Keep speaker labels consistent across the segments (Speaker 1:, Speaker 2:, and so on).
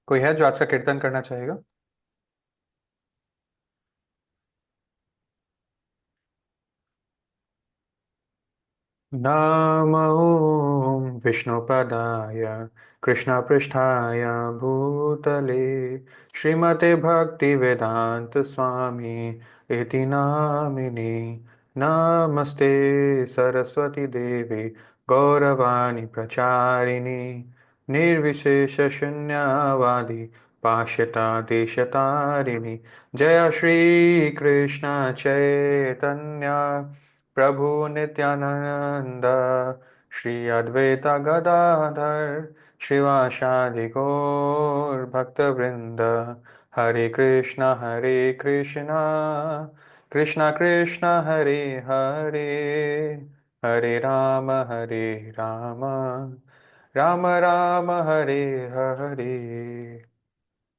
Speaker 1: कोई है जो आज का कीर्तन करना चाहेगा? नमो विष्णुपदाय कृष्णपृष्ठाय भूतले श्रीमते भक्तिवेदांत स्वामी इति नामिने। नमस्ते सरस्वती देवी गौरवाणी प्रचारिणी निर्विशेष शून्यवादी पाश्यता देशतारिणी। जय श्री कृष्ण चैतन्य प्रभु नित्यानंद श्री अद्वैत गदाधर शिवासादि गौर भक्तवृंद। हरे कृष्णा कृष्णा कृष्णा हरे हरे, हरे राम राम राम हरे हरे।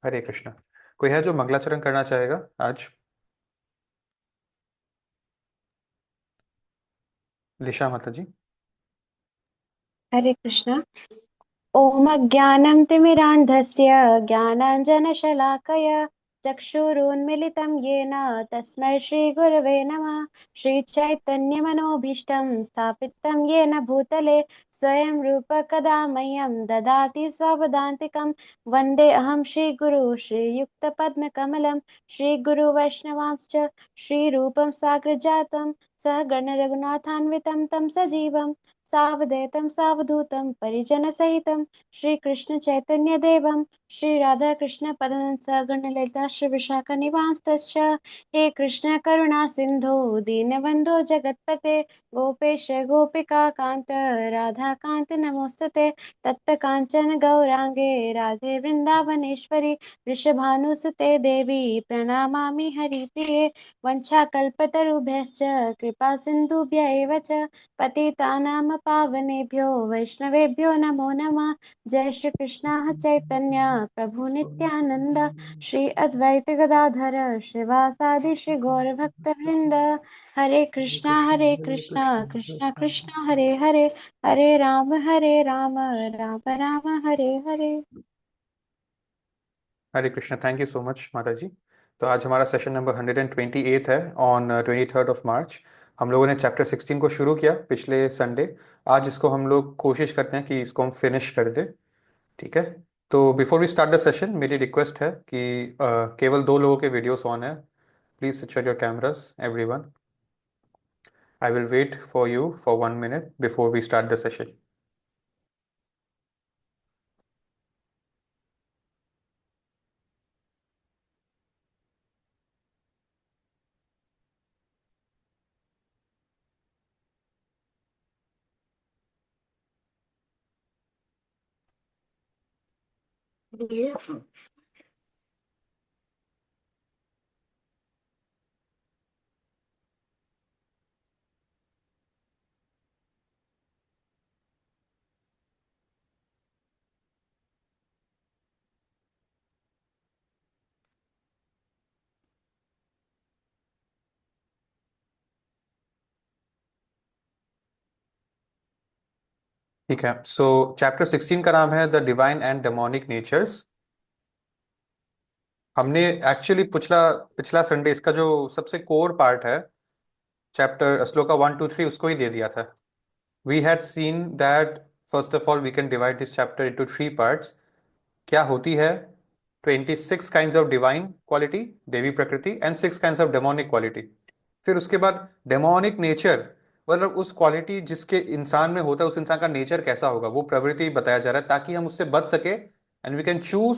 Speaker 1: हरे कृष्णा। कोई है जो मंगलाचरण करना चाहेगा आज? लिशा माता जी।
Speaker 2: हरे कृष्ण। ॐ अज्ञानं तिमिरान्धस्य ज्ञानाञ्जनशलाकया चक्षुरुन्मिलितं येन तस्मै श्रीगुरवे नमः। श्रीचैतन्यमनोभीष्टं स्थापितं येन भूतले स्वयं रूप कदा मह्यं ददाति स्वपदान्तिकं। वन्दे अहं श्रीगुरु श्रीयुक्तपद्मकमलं श्रीगुरुवैष्णवांश्च श्रीरूपं साग्रजातं सहगण रघुनाथान्वितं तं सजीवं सावधैतं सावधूतं परिजनसहितं श्रीकृष्ण चैतन्य देवं श्री राधा कृष्ण पदंस गणललिता श्री विशाखनिवांस्तश्च। हे कृष्ण करुणा सिंधु दीनबंधो जगत्पते गोपेश गोपिका कांत राधा कांत नमोस्तुते। तप्त कांचन गौरांगे राधे वृंदावनेश्वरी वृषभानुसुते देवी प्रणमामि हरिप्रिये। वंशाकल्पतरुभ्यश्च कृपा सिन्धुभ्य एव च पतितानां पावनेभ्यो वैष्णवेभ्यो नमो नमः। जय श्री कृष्ण चैतन्य प्रभु Nityanand Shri Advaita Gadadhar श्रीवासादि Shri Gaur Bhakta Vrind. Hare Krishna Krishna Krishna Hare Hare, Hare Ram Ram Ram Hare Hare.
Speaker 1: Hare Krishna. Thank you so much माता जी। तो आज हमारा सेशन नंबर 128 है ऑन 23rd of March। हम लोगों ने चैप्टर 16 को शुरू किया पिछले संडे। आज इसको हम लोग कोशिश करते हैं कि इसको हम फिनिश कर दें। ठीक है। तो before we start the session मेरी रिक्वेस्ट है कि केवल दो लोगों के वीडियोस ऑन है। Please switch your cameras everyone. I will wait for you for 1 minute before we start the session. ठीक है। सो चैप्टर 16 का नाम है the divine and demonic natures. हमने एक्चुअली पिछला पिछला संडे इसका जो सबसे कोर पार्ट है, चैप्टर श्लोका 1 2 3, उसको ही दे दिया था। We had seen that first of all we can divide this chapter into 3 parts. क्या होती है 26 काइंड्स ऑफ डिवाइन क्वालिटी, देवी प्रकृति, and 6 kinds of demonic quality. फिर उसके बाद डेमोनिक नेचर, मतलब उस क्वालिटी जिसके इंसान में होता है, उस इंसान का नेचर कैसा होगा, वो प्रवृत्ति बताया जा रहा है ताकि हम उससे बच सके and we can choose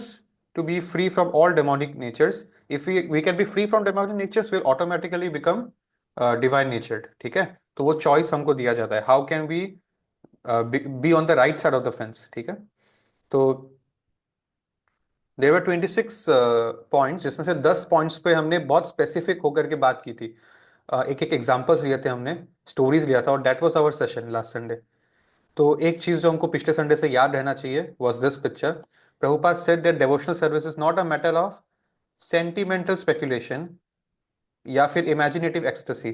Speaker 1: to be free from all demonic natures. If we can be free from demonic natures will automatically become divine natured. ठीक है। तो वो चॉइस हमको दिया जाता है, how can we be on the right side of the fence. ठीक है। तो देवर 26 पॉइंट्स, जिसमें से 10 पॉइंट्स पे हमने बहुत स्पेसिफिक होकर के बात की थी। एक एक एग्जांपल्स लिए थे हमने, स्टोरीज लिया था, और that was our session last Sunday. तो एक चीज जो हमको पिछले संडे से याद रहना चाहिए was this picture. Prabhupada said that devotional service is not a matter of sentimental speculation या फिर इमेजिनेटिव एक्सटेसी।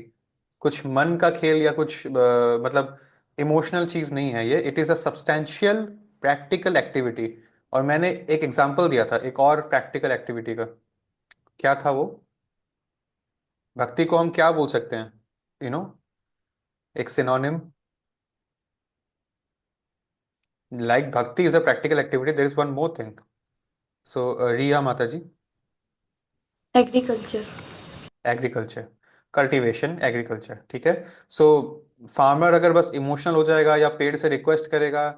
Speaker 1: कुछ मन का खेल या कुछ मतलब इमोशनल चीज नहीं है ये। It is a substantial practical activity. और मैंने एक एग्जांपल दिया था एक और प्रैक्टिकल एक्टिविटी का। क्या था वो? भक्ति को हम क्या बोल सकते हैं? यू नो, एक synonym. Like bhakti is a practical activity, there is one more thing. So Riya माता जी।
Speaker 3: एग्रीकल्चर।
Speaker 1: एग्रीकल्चर, कल्टीवेशन, एग्रीकल्चर, ठीक है। सो फार्मर अगर बस इमोशनल हो जाएगा या पेड़ से रिक्वेस्ट करेगा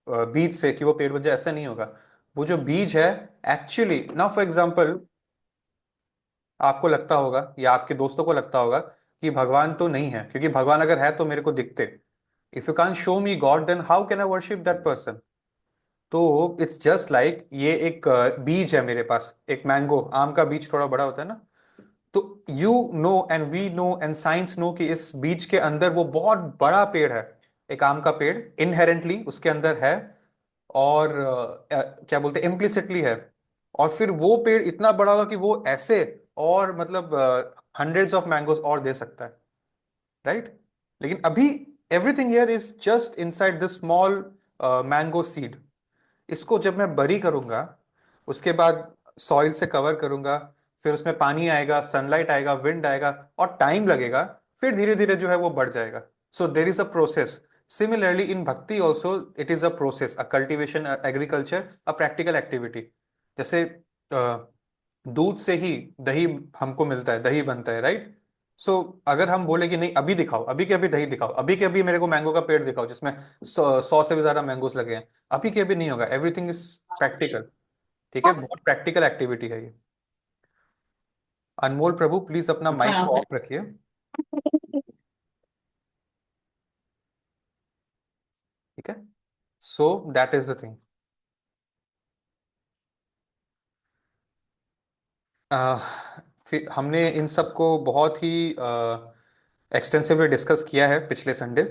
Speaker 1: बीज से कि वो पेड़ बन जाए, ऐसा नहीं होगा। वो जो बीज है, एक्चुअली ना, फॉर एग्जाम्पल, आपको लगता होगा या आपके दोस्तों को लगता होगा कि भगवान तो नहीं है, क्योंकि भगवान अगर है तो मेरे को दिखते। If you can't show me God then how can I worship that person? तो इट्स जस्ट लाइक ये एक बीज है मेरे पास, एक मैंगो, आम का बीज थोड़ा बड़ा होता है ना। तो you know and we know and science know कि इस बीज के अंदर वो बहुत बड़ा पेड़ है, एक आम का पेड़ इनहेरेंटली उसके अंदर है। और क्या बोलते हैं, इम्प्लिसिटली है। और फिर वो पेड़ इतना बड़ा होगा कि वो ऐसे, और मतलब हंड्रेड्स ऑफ मैंगोज और दे सकता है, राइट? लेकिन अभी everything here is just inside this small mango seed. इसको जब मैं बरी करूंगा, उसके बाद सॉइल से कवर करूंगा, फिर उसमें पानी आएगा, सनलाइट आएगा, विंड आएगा, और टाइम लगेगा, फिर धीरे धीरे जो है वो बढ़ जाएगा। So there is a process. Similarly in bhakti also it is a process, a cultivation, agriculture, a practical activity. जैसे दूध से ही दही हमको मिलता है, दही बनता है, राइट? सो अगर हम बोले कि नहीं अभी दिखाओ, अभी के अभी दही दिखाओ, अभी के अभी मेरे को मैंगो का पेड़ दिखाओ जिसमें 100 से भी ज्यादा मैंगोस लगे हैं, अभी के अभी नहीं होगा। एवरीथिंग इज प्रैक्टिकल, ठीक है, बहुत प्रैक्टिकल एक्टिविटी है ये। अनमोल प्रभु प्लीज अपना माइक को
Speaker 3: हाँ।
Speaker 1: ऑफ रखिए। ठीक है, so that is the thing. फिर हमने इन सब को बहुत ही एक्सटेंसिवली डिस्कस किया है पिछले संडे।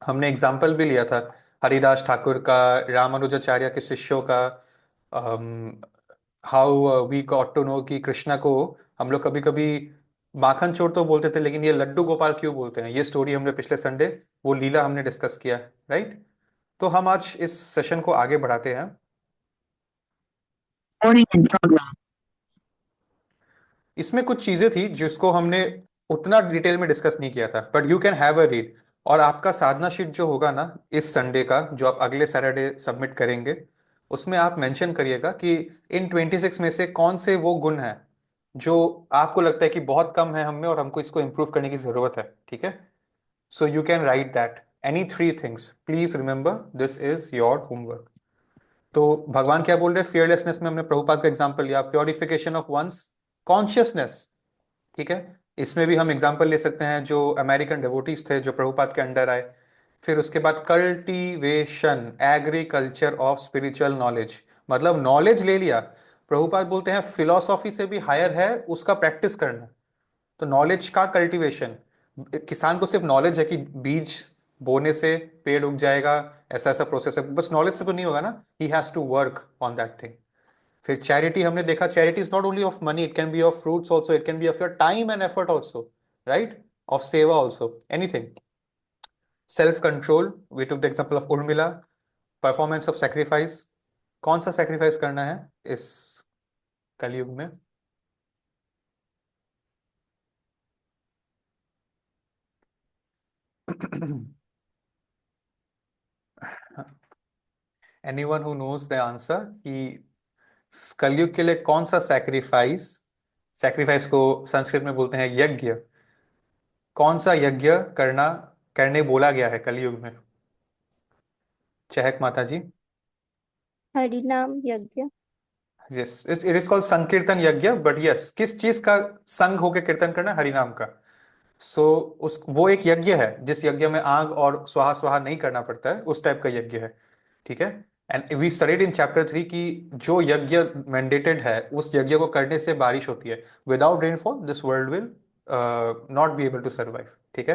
Speaker 1: हमने एग्जाम्पल भी लिया था हरिदास ठाकुर का, रामानुजाचार्य के शिष्यों का, how we got to know कि कृष्णा को हम लोग कभी कभी माखन चोर तो बोलते थे, लेकिन ये लड्डू गोपाल क्यों बोलते हैं, ये स्टोरी हमने पिछले संडे, वो लीला हमने डिस्कस किया, राइट? तो हम आज इस सेशन को आगे बढ़ाते हैं। इसमें कुछ चीजें थी जिसको हमने उतना डिटेल में डिस्कस नहीं किया था, but you can have a read. और आपका साधना शीट जो होगा ना इस संडे का, जो आप अगले सैटरडे सबमिट करेंगे, उसमें आप मेंशन करिएगा कि इन 26 में से कौन से वो गुण हैं जो आपको लगता है कि बहुत कम है हम में और हमको इसको इंप्रूव करने की जरूरत है, ठीक है? So you can write that any 3 things, please remember this is your homework. तो भगवान क्या बोल रहे हैं फियरलेसनेस में? हमने प्रभुपाद का एग्जांपल लिया, प्योरिफिकेशन ऑफ वंस कॉन्शियसनेस, ठीक है। इसमें भी हम एग्जांपल ले सकते हैं जो अमेरिकन डिवोटीज थे जो प्रभुपाद के अंडर आए। फिर उसके बाद cultivation, agriculture of spiritual knowledge, मतलब नॉलेज ले लिया। प्रभुपाद बोलते हैं फिलॉसफी से भी हायर है उसका प्रैक्टिस करना। तो नॉलेज का कल्टीवेशन, किसान को सिर्फ नॉलेज है कि बीज बोने से पेड़ उग जाएगा, ऐसा ऐसा प्रोसेस है, बस नॉलेज से तो नहीं होगा ना, he has to work on that thing. फिर चैरिटी हमने देखा, charity is not only of money, it can be of fruits also, it can be of your time and effort also, right? Of seva also, anything. Self control, we took the example of Urmila. Performance of sacrifice, कौन सा sacrifice करना है इस कलयुग में? Anyone who knows the answer कि कलयुग के लिए कौन सा सैक्रिफाइस, सैक्रिफाइस को संस्कृत में बोलते हैं यज्ञ, कौन सा यज्ञ करना, करने बोला गया है कलयुग में? चहक माता जी।
Speaker 2: हरिनाम यज्ञ।
Speaker 1: यस, इट इज कॉल्ड संकीर्तन यज्ञ, बट यस, किस चीज का संग होके कीर्तन करना? हरिनाम का। सो उस वो एक यज्ञ है जिस यज्ञ में आग और स्वाहा स्वाहा नहीं करना पड़ता है, उस टाइप का यज्ञ है, ठीक है। And we studied in chapter 3 कि जो यज्ञ मैंडेटेड है उस यज्ञ को करने से बारिश होती है। Without rainfall this world will not be able to survive, ठीक है।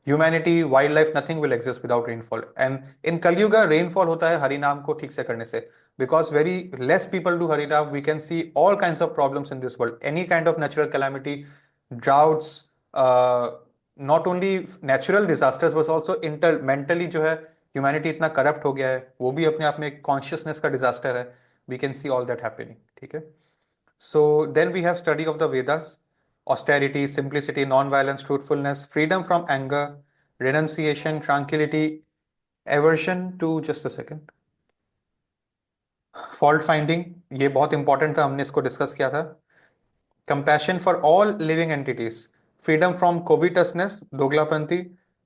Speaker 1: Humanity, wild life, nothing will exist without rainfall. And in Kalyug rainfall होता है हरिनाम को ठीक से करने से। Because very less people do Harinam, we can see all kinds of problems in this world, any kind of natural calamity, droughts, not only natural disasters but also internally जो है ह्यूमैनिटी इतना करप्ट हो गया है, वो भी अपने आप में एक कॉन्शियसनेस का डिजास्टर है। We can see all that happening, ठीक है। So then we have study of the Vedas, austerity, simplicity, non-violence, truthfulness, freedom from anger, renunciation, tranquility, aversion to, just a second, fault finding, ये बहुत important था, हमने इसको discuss किया था। compassion for all living entities, freedom from covetousness, दोगलापंथी,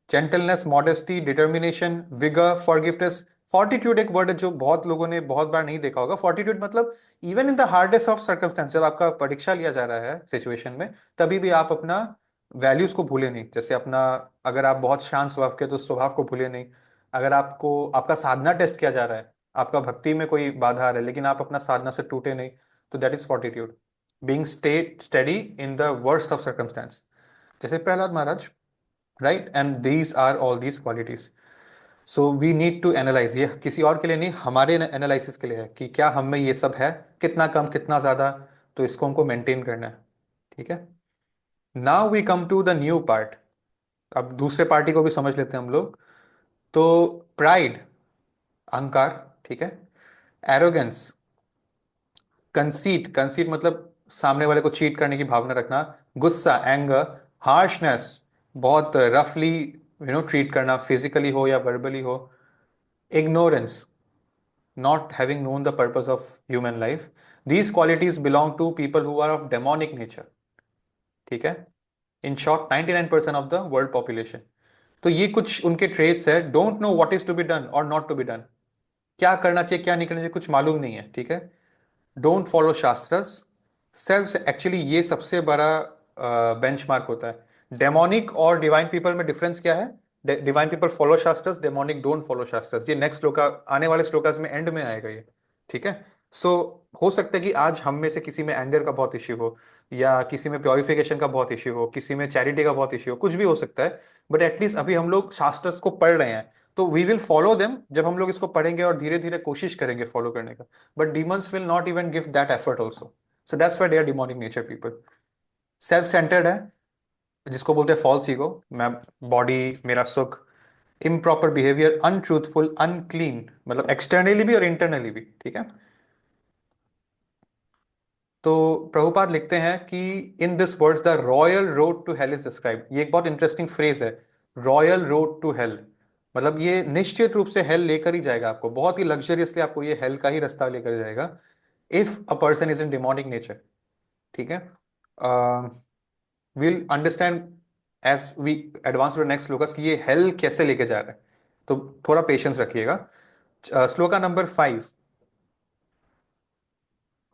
Speaker 1: gentleness, modesty, determination, vigor, forgiveness, fortitude एक word है जो बहुत लोगों ने बहुत बार नहीं देखा होगा। fortitude मतलब even in the hardest of circumstance, जब आपका परीक्षा लिया जा रहा है सिचुएशन में, तभी भी आप अपना वैल्यूज को भूले नहीं। जैसे अपना, अगर आप बहुत शांत स्वभाव के तो स्वभाव को भूले नहीं। अगर आपको आपका साधना टेस्ट किया जा रहा है, आपका भक्ति में कोई बाधा आ रहा है, लेकिन आप अपना साधना से टूटे नहीं, तो that is fortitude, being steady in the worst of circumstance, जैसे Prahlad Maharaj, right. And these are all these qualities. So we need to analyze, ये किसी और के लिए नहीं, हमारे एनालिसिस के लिए है कि क्या हम में ये सब है, कितना कम कितना ज्यादा, तो इसको हमको मेंटेन करना है, ठीक है। Now we come to the new part. अब दूसरे पार्टी को भी समझ लेते हैं हम लोग। तो प्राइड, अहंकार, ठीक है। एरोगेंस, कंसीट, कंसीट मतलब सामने वाले को चीट करने की भावना रखना। गुस्सा, एंगर। हार्शनेस, बहुत रफली ट्रीट करना, फिजिकली हो या वर्बली हो। Ignorance, not having known the purpose of human life. These qualities belong to people who are of demonic nature, ठीक है। In short 99% of the world population. तो ये कुछ उनके ट्रेट्स है। Don't know what is to be done और not to be done, क्या करना चाहिए क्या नहीं करना चाहिए कुछ मालूम नहीं है, ठीक है। Don't follow shastras, self, actually ये सबसे बड़ा बेंचमार्क होता है। डेमोनिक और डिवाइन पीपल में डिफरेंस क्या है? Divine people follow shastras, demonic don't follow shastras. ये नेक्स्ट श्लोका, आने वाले श्लोकास में एंड में आएगा ये, ठीक है। सो हो सकता है कि आज हम में से किसी में एंगर का बहुत इश्यू हो, या किसी में प्योरिफिकेशन का बहुत इश्यू हो, किसी में चैरिटी का बहुत इश्यू हो, कुछ भी हो सकता है। बट एटलीस्ट अभी हम लोग शास्त्रस को पढ़ रहे हैं, तो वी विल फॉलो देम जब हम लोग इसको पढ़ेंगे और धीरे धीरे कोशिश करेंगे फॉलो करने का। But demons will not even give that effort also. So that's why they are demonic nature people. Self centred है, जिसको बोलते हैं फॉल्स ईगो, मैं, बॉडी मेरा सुख। इम्प्रॉपर बिहेवियर, अनट्रूथफुल, अनक्लीन, मतलब एक्सटर्नली भी और इंटरनली भी, ठीक है। तो प्रभुपाद लिखते हैं कि in this words the royal road to hell is describe. ये एक बहुत इंटरेस्टिंग फ्रेज है, रॉयल रोड टू हेल। मतलब ये निश्चित रूप से हेल लेकर ही जाएगा आपको, बहुत ही लग्जरियसली आपको ये हेल का ही रास्ता लेकर जाएगा, if a person is in demonic nature, ठीक है। Will understand as we advance to next shlokas कि ये हेल कैसे लेके जा रहा है, तो थोड़ा पेशेंस रखिएगा। Shloka number 5,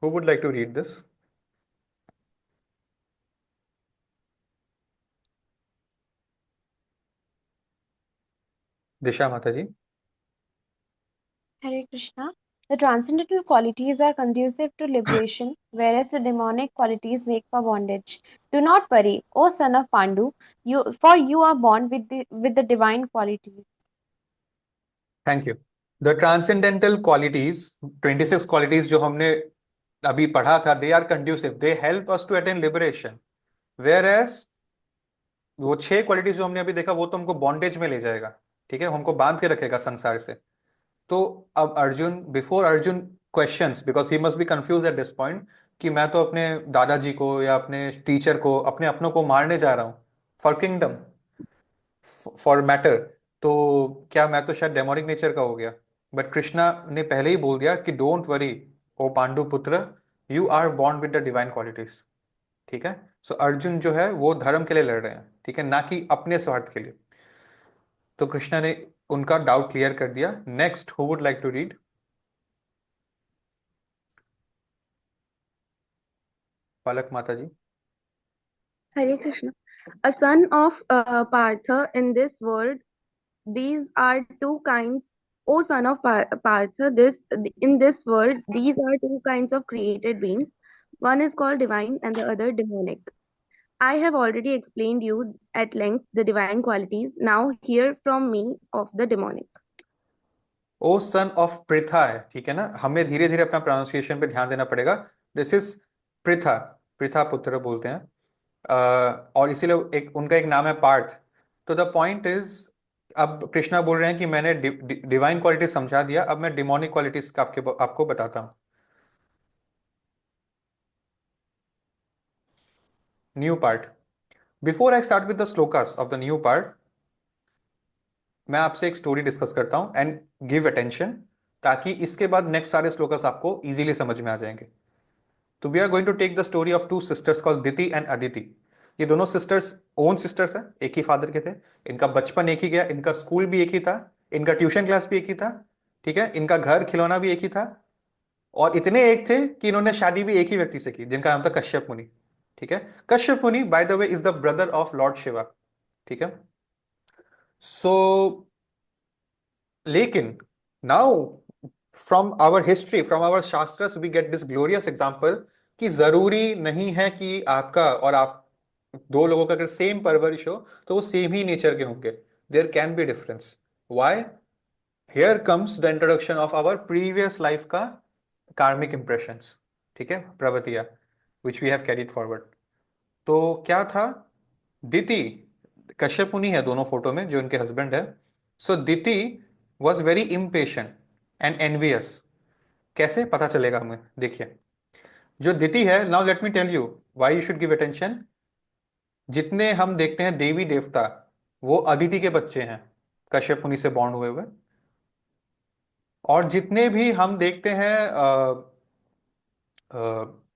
Speaker 1: who would like to read this? Disha माता जी।
Speaker 2: Hare Krishna. The transcendental qualities are conducive to liberation, whereas the demonic qualities make for bondage. Do not worry, O son of Pandu, you are born with the divine qualities.
Speaker 1: Thank you. The transcendental qualities, 26 qualities जो हमने अभी पढ़ा था, they are conducive, they help us to attain liberation. Whereas वो 6 qualities जो हमने अभी देखा, वो तो हमको बॉन्डेज में ले जाएगा, ठीक है, हमको बांध के रखेगा संसार से। तो अब Arjun, before Arjun questions, because he must be confuse at this point, कि मैं तो अपने दादाजी को या अपने टीचर को, अपने अपनों को मारने जा रहा हूँ फॉर किंगडम, फॉर मैटर, तो क्या मैं तो शायद डेमोनिक नेचर का हो गया? बट कृष्णा ने पहले ही बोल दिया कि डोंट वरी ओ पांडु पुत्र, you are born with the divine qualities, ठीक है। सो अर्जुन जो है वो धर्म के लिए लड़ रहे हैं, ठीक है, ना कि अपने स्वार्थ के लिए। तो कृष्णा ने उनका डाउट क्लियर कर दिया। Next, who would like to read? Palak माता जी।
Speaker 3: Hare Krishna. A son of Partha in this world, these are two kinds. O son of Partha, this in this world, these are two kinds of created beings. One is called divine and the other demonic. I have already explained you at length the divine qualities. Now hear from me of the demonic.
Speaker 1: O son of Pritha है, ठीक है ना, हमें धीरे धीरे अपना pronunciation पे ध्यान देना पड़ेगा। दिस इज पृथा, पृथा पुत्र बोलते हैं। और इसीलिए एक उनका एक नाम है पार्थ। तो द पॉइंट इज, अब कृष्णा बोल रहे हैं कि मैंने डिवाइन क्वालिटी समझा दिया, अब मैं डिमोनिक क्वालिटीज का आपको बताता हूँ। New part. Before I start with the shlokas of the new part, मैं आपसे एक स्टोरी डिस्कस करता हूं एंड गिव अटेंशन, ताकि इसके बाद नेक्स्ट सारे श्लोकास आपको इजीली समझ में आ जाएंगे। तो we are going to take the story of two sisters called Diti and Aditi. ये दोनों सिस्टर्स ओन सिस्टर्स हैं, एक ही फादर के थे। इनका बचपन एक ही गया, इनका स्कूल भी एक ही था, इनका ट्यूशन क्लास भी एक ही था, ठीक है, इनका घर खिलौना भी एक ही था। और इतने एक थे कि इन्होंने शादी भी एक ही व्यक्ति से की, जिनका नाम था कश्यप मुनि। ठीक है, कश्यप मुनि by the way is the brother of lord Shiva. ठीक है, सो लेकिन now from our history, from our shastras we get this glorious example कि जरूरी नहीं है कि आपका और आप दो लोगों का अगर सेम परवरिश हो तो वो सेम ही नेचर के होंगे। There can be difference. Why? Here comes the introduction of our previous life का कार्मिक इंप्रेशंस। ठीक है, प्रवृत्तियां which we have carried forward. तो क्या था, दिति, कश्यप मुनि है दोनों फोटो में जो इनके हस्बैंड है। So Diti was very impatient and envious. कैसे पता चलेगा हमें, देखिए। जो दिति है, now let me tell you why you should give attention. जितने हम देखते हैं देवी देवता, वो अदिति के बच्चे हैं, कश्यप मुनि से बॉर्न हुए हुए। और जितने भी हम देखते हैं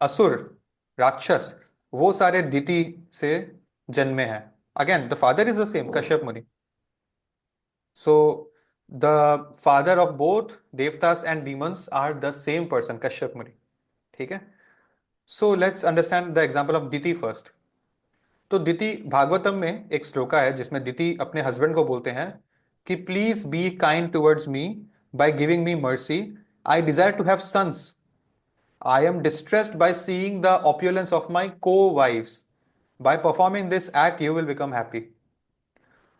Speaker 1: असुर, राक्षस, वो सारे दिति से जन्मे हैं। Again the father is the same, Kashyap Muni. So the father of both devatas and demons are the same person, Kashyap Muni. ठीक है, so let's understand the example of Diti first. तो दिति, भागवतम में एक श्लोका है जिसमें दिति अपने हस्बैंड को बोलते हैं कि please be kind towards me by giving me mercy, I desire to have sons, I am distressed by seeing the opulence of my co-wives. By performing this act, you will become happy.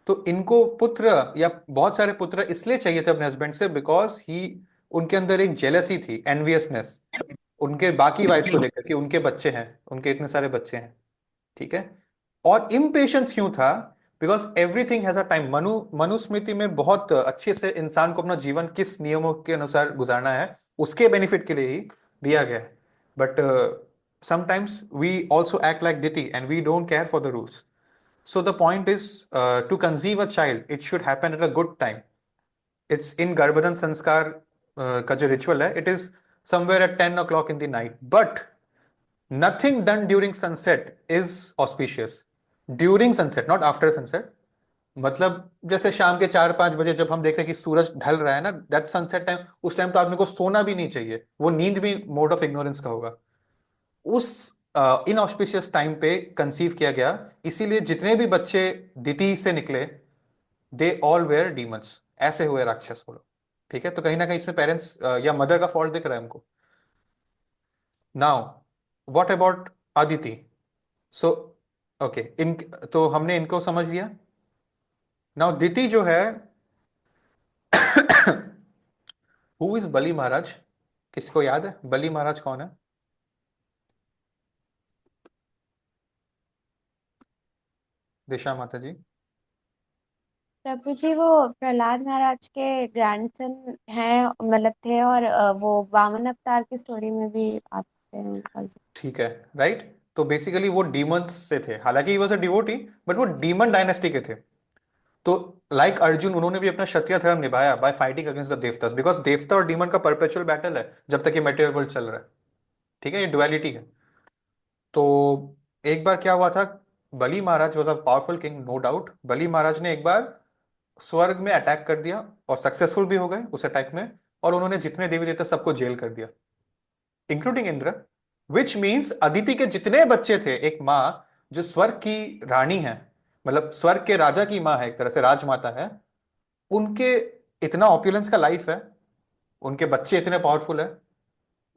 Speaker 1: तो इनको पुत्र या बहुत सारे पुत्र इसलिए चाहिए थे अपने हस्बैंड से, बिकॉज ही, उनके अंदर एक जेलसी थी, एनवियसनेस, उनके बाकी वाइफ्स को लेकर कि उनके बच्चे हैं, उनके इतने सारे बच्चे हैं। ठीक है, और इम्पेशंस क्यों था? Because everything has a time. Manusmriti में बहुत अच्छे से इंसान को अपना जीवन किस नियमों के अनुसार गुजारना है उसके बेनिफिट के लिए ही दिया गया है। But sometimes we also act like Diti and we don't care for the rules. So the point is, to conceive a child it should happen at a good time. It's in garbhadhan sanskar का जो ritual है, it is somewhere at 10 o'clock in the night, but nothing done during sunset is auspicious. During sunset, not after sunset. मतलब जैसे शाम के 4-5 बजे जब हम देख रहे हैं कि सूरज ढल रहा है ना, दैट सनसेट टाइम, उस टाइम तो आदमी को सोना भी नहीं चाहिए, वो नींद भी मोड ऑफ इग्नोरेंस का होगा। उस इनऑस्पिशियस टाइम पे कंसीव किया गया, इसीलिए जितने भी बच्चे दिति से निकले, दे ऑल वेयर डीमंस, ऐसे हुए राक्षस वो लोग। ठीक है, तो कहीं ना कहीं इसमें पेरेंट्स या मदर का फॉल्ट दिख रहा है हमको। Now what about Aditi? So okay, in, तो हमने इनको समझ लिया। नाउ दिति जो है, हु इज बली महाराज? किसको याद है बली महाराज कौन है? दिशा माता जी।
Speaker 2: प्रभु जी, वो प्रहलाद महाराज के ग्रैंडसन हैं, मतलब थे, और वो वामन अवतार की स्टोरी में भी आते हैं उनका
Speaker 1: ठीक है, राइट। तो बेसिकली वो डीमंस से थे, हालांकि he was a devotee, but वो डीमन डायनेस्टी के थे। तो लाइक अर्जुन, उन्होंने भी अपना क्षत्रिय धर्म निभाया bye fighting against the देवतास, because देवता और डीमन का परपेचुअल बैटल है जब तक ये मटेरियल वर्ल्ड चल रहा है। ठीक है, ये डुअलिटी है। तो एक बार क्या हुआ था, Bali Maharaj was a powerful king, no doubt. Bali Maharaj ने एक बार स्वर्ग में अटैक कर दिया और सक्सेसफुल भी हो गए उस अटैक में, और उन्होंने जितने देवी देवता सबको जेल कर दिया, including Indra. Which means Aditi के जितने बच्चे थे, एक माँ जो स्वर्ग की रानी है, मतलब स्वर्ग के राजा की माँ है, एक तरह से राजमाता है, उनके इतना ऑप्युलेंस का लाइफ है, उनके बच्चे इतने पावरफुल है,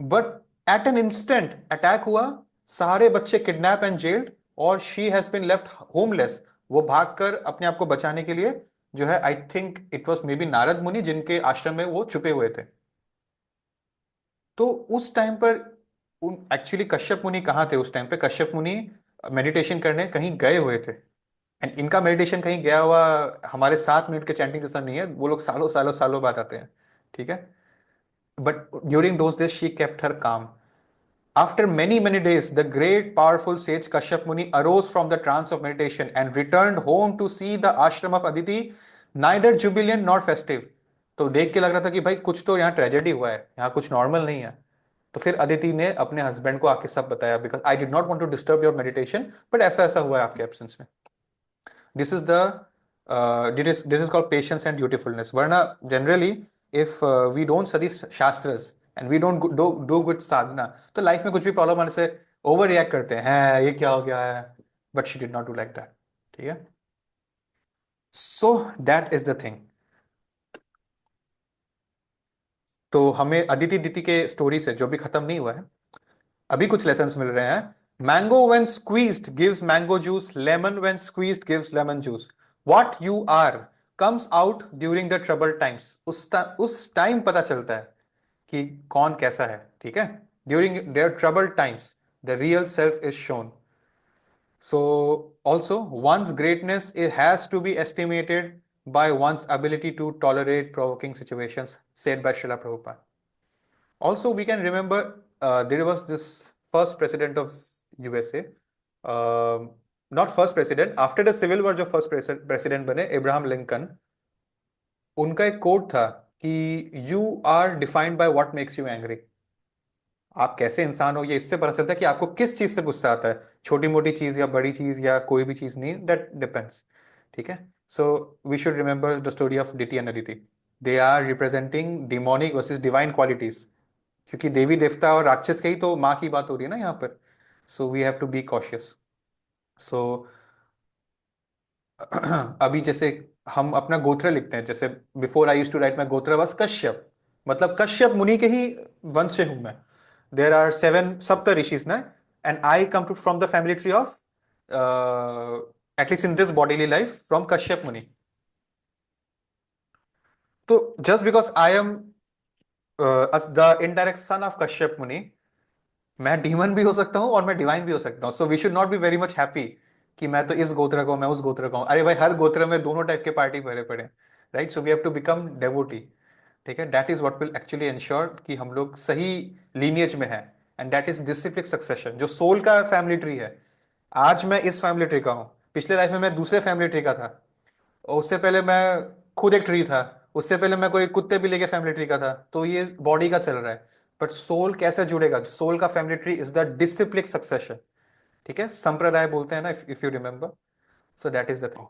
Speaker 1: but at an instant attack हुआ, सारे बच्चे किडनैप एंड जेल्ड, और she has been left homeless. वो भागकर अपने आप को बचाने के लिए, जो है, I think it was may be Narad मुनि जिनके आश्रम में वो छुपे हुए थे। तो उस टाइम पर एक्चुअली कश्यप मुनि कहाँ थे? उस टाइम पे कश्यप मुनि मेडिटेशन करने कहीं गए हुए थे, एंड इनका मेडिटेशन कहीं गया हुआ हमारे 7 मिनट के चैंटिंग जैसा नहीं है, वो लोग सालों सालों सालों बाद आते हैं, ठीक है। But during those days she kept her काम. After many, many days, the great powerful sage Kashyap Muni arose from the trance of meditation and returned home to see the ashram of Aditi neither jubilant nor festive. तो देख के लग रहा था कि भाई कुछ तो यहाँ ट्रेजेडी हुआ है, यहाँ कुछ नॉर्मल नहीं है. तो फिर अदिति ने अपने हस्बैंड को आके सब बताया, because I did not want to disturb your meditation, but ऐसा ऐसा हुआ है आपके एब्सेंस में. This is the this is called patience and dutifulness. वरना generally if we don't study shastras and we don't do good sadhana, तो लाइफ में कुछ भी प्रॉब्लम आने से ओवर रिएक्ट करते हैं, "हैं, ये क्या हो गया है." But she did not do like that, ठीक है. So that is the thing. तो हमें अदिति दिति के स्टोरी से जो भी खत्म नहीं हुआ है, अभी कुछ लेसन्स मिल रहे हैं. Mango when squeezed gives mango juice, lemon when squeezed gives lemon juice. What you are comes out during the trouble times. उस टाइम पता चलता है कि कौन कैसा है, ठीक है. During their trouble times the real self is shown. So also one's greatness it has to be estimated by one's ability to tolerate provoking situations, said by Srila Prabhupada. Also, we can remember there was this first president of USA, not first president, after the Civil War जो first president बने, Abraham Lincoln. उनका एक coat था कि you are defined by what makes you angry. आप कैसे इंसान हो ये इससे पता चलता है कि आपको किस चीज से गुस्सा आता है, छोटी मोटी चीज या बड़ी चीज या कोई भी चीज नहीं, दैट डिपेंड्स, ठीक है. So we should remember the story of Diti and Aditi. They are representing demonic versus divine qualities, क्योंकि देवी देवता और राक्षस की ही तो माँ की बात हो रही है ना यहाँ पर. So we have to be cautious. So अभी जैसे हम अपना गोत्र लिखते हैं, जैसे before I used to write my gotra was Kashyap, मतलब कश्यप मुनि के ही वंश से हूं मैं. देयर आर 7 सप्त ऋषिज ना, and I come to from the family tree of at least in this bodily life from Kashyapa मुनि. तो just because I am the indirect son of Kashyapa मुनि, मैं डीमन भी हो सकता हूँ और मैं डिवाइन भी हो सकता हूँ. So we should not be very much happy कि मैं तो इस गोत्र का हूं, मैं उस गोत्र का हूं. अरे भाई, हर गोत्र में दोनों टाइप के पार्टी भरे पड़े, right. So we have to become devotee, ठीक है. That is what will actually ensure कि हम लोग सही लीनियज में हैं. And that is disciplic succession, जो सोल का फैमिली ट्री है. आज मैं इस फैमिली ट्री का हूँ, पिछले लाइफ में मैं दूसरे फैमिली ट्री का था, और उससे पहले मैं खुद एक ट्री था, उससे पहले मैं कोई कुत्ते बिल्ली के फैमिली ट्री का था. तो ये बॉडी का चल रहा है, बट सोल कैसे जुड़ेगा? सोल का family tree is the disciplic succession, ठीक है. संप्रदाय बोलते हैं ना, if you remember. So that is the thing.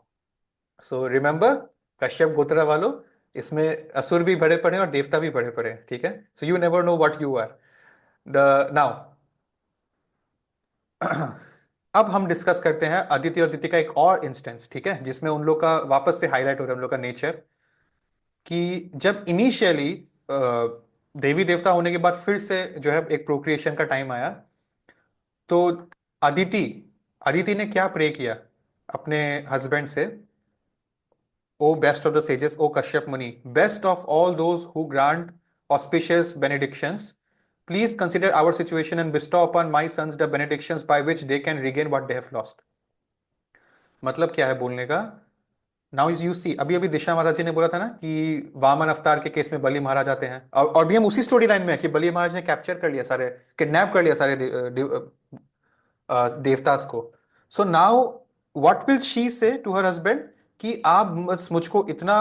Speaker 1: So remember, Kashyap गोत्र वालों, इसमें असुर भी बड़े पड़े और देवता भी बड़े पड़े, ठीक है. So you never know what you are. The now अब हम डिस्कस करते हैं अदिति और दिति का एक और इंस्टेंस, ठीक है, जिसमें उन लोग का वापस से हाईलाइट हो रहा है, उन लोग का नेचर. कि जब इनिशियली देवी देवता होने के बाद फिर से जो है एक प्रोक्रिएशन का टाइम आया, तो अदिति अदिति ने क्या प्रे किया अपने हस्बैंड से? O best of the sages, O Kashyap Muni, best of all those who grant auspicious benedictions, please consider our situation and bestow upon my sons the benedictions by which they can regain what they have lost. मतलब क्या है बोलने का? Now you see, अभी अभी दिशा माता जी ने बोला था ना कि वामन अवतार के केस में बलि महाराज आते हैं, और भी हम उसी स्टोरी लाइन में है कि बलि महाराज ने कैप्चर कर लिया सारे, किडनैप कर लिया सारे देवतास को. So now what will she से टू हर हस्बैंड कि आप बस मुझको इतना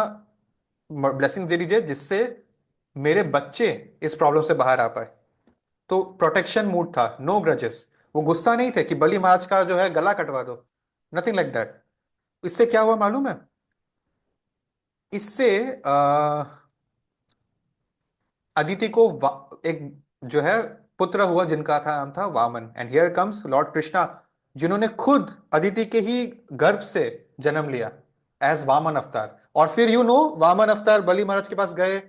Speaker 1: ब्लेसिंग दे दीजिए जिससे मेरे बच्चे इस प्रॉब्लम से बाहर आ पाए. तो प्रोटेक्शन मूड था, नो ग्रजेस. वो गुस्सा नहीं थे कि बलि महाराज का जो है गला कटवा दो, नथिंग लाइक दैट. इससे क्या हुआ मालूम है? इससे अदिति को एक जो है पुत्र हुआ जिनका था नाम था Vamana. And here comes lord Krishna, जिन्होंने खुद अदिति के ही गर्भ से जन्म लिया एज वामन अवतार. और फिर वामन अवतार बलि महाराज के पास गए,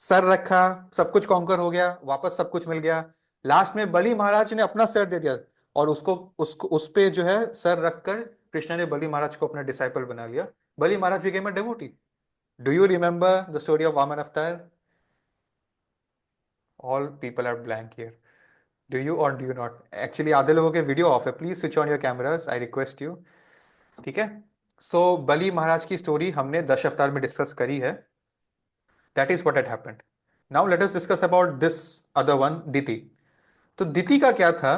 Speaker 1: सर रखा, सब कुछ कॉन्कर हो गया, वापस सब कुछ मिल गया. लास्ट में बलि महाराज ने अपना सर दे दिया, और उसको उस पे जो है सर रखकर कृष्णा ने बलि महाराज को अपना डिसाइपल बना लिया. Bali Maharaj became a devotee. Do you remember the story of Vaman avatar? All people are blank here. Do you or do you not? Actually आधे लोगों के वीडियो ऑफ है, please switch on your cameras, I request you, ठीक है. सो बली महाराज की story हमने दश अवतार में डिस्कस करी है. That is what had happened. Now let us discuss about this other one, Diti. तो दिति का क्या था?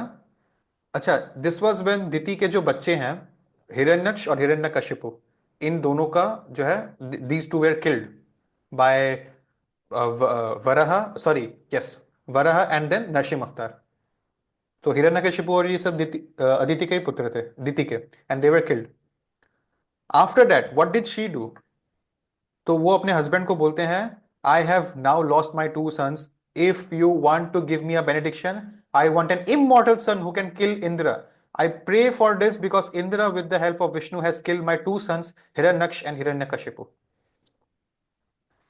Speaker 1: अच्छा, दिस वाज व्हेन दिति के जो बच्चे हैं, हिरण्यक्ष और हिरण्यकशिपु, इन दोनों का जो है, these two were killed by Varaha, sorry, yes, Varaha and then Narasimha avatar. तो हिरण्यकशिपु और ये सब अदिति के ही पुत्र थे, दिति के, and they were killed. After that what did she do? तो वो अपने हस्बैंड को बोलते हैं, I have now lost my two sons. If you want to give me a benediction, I want an immortal son who can kill Indra. I pray for this because Indra, with the help of Vishnu, has killed my two sons, Hiranyaksh and Hiranyakashipu.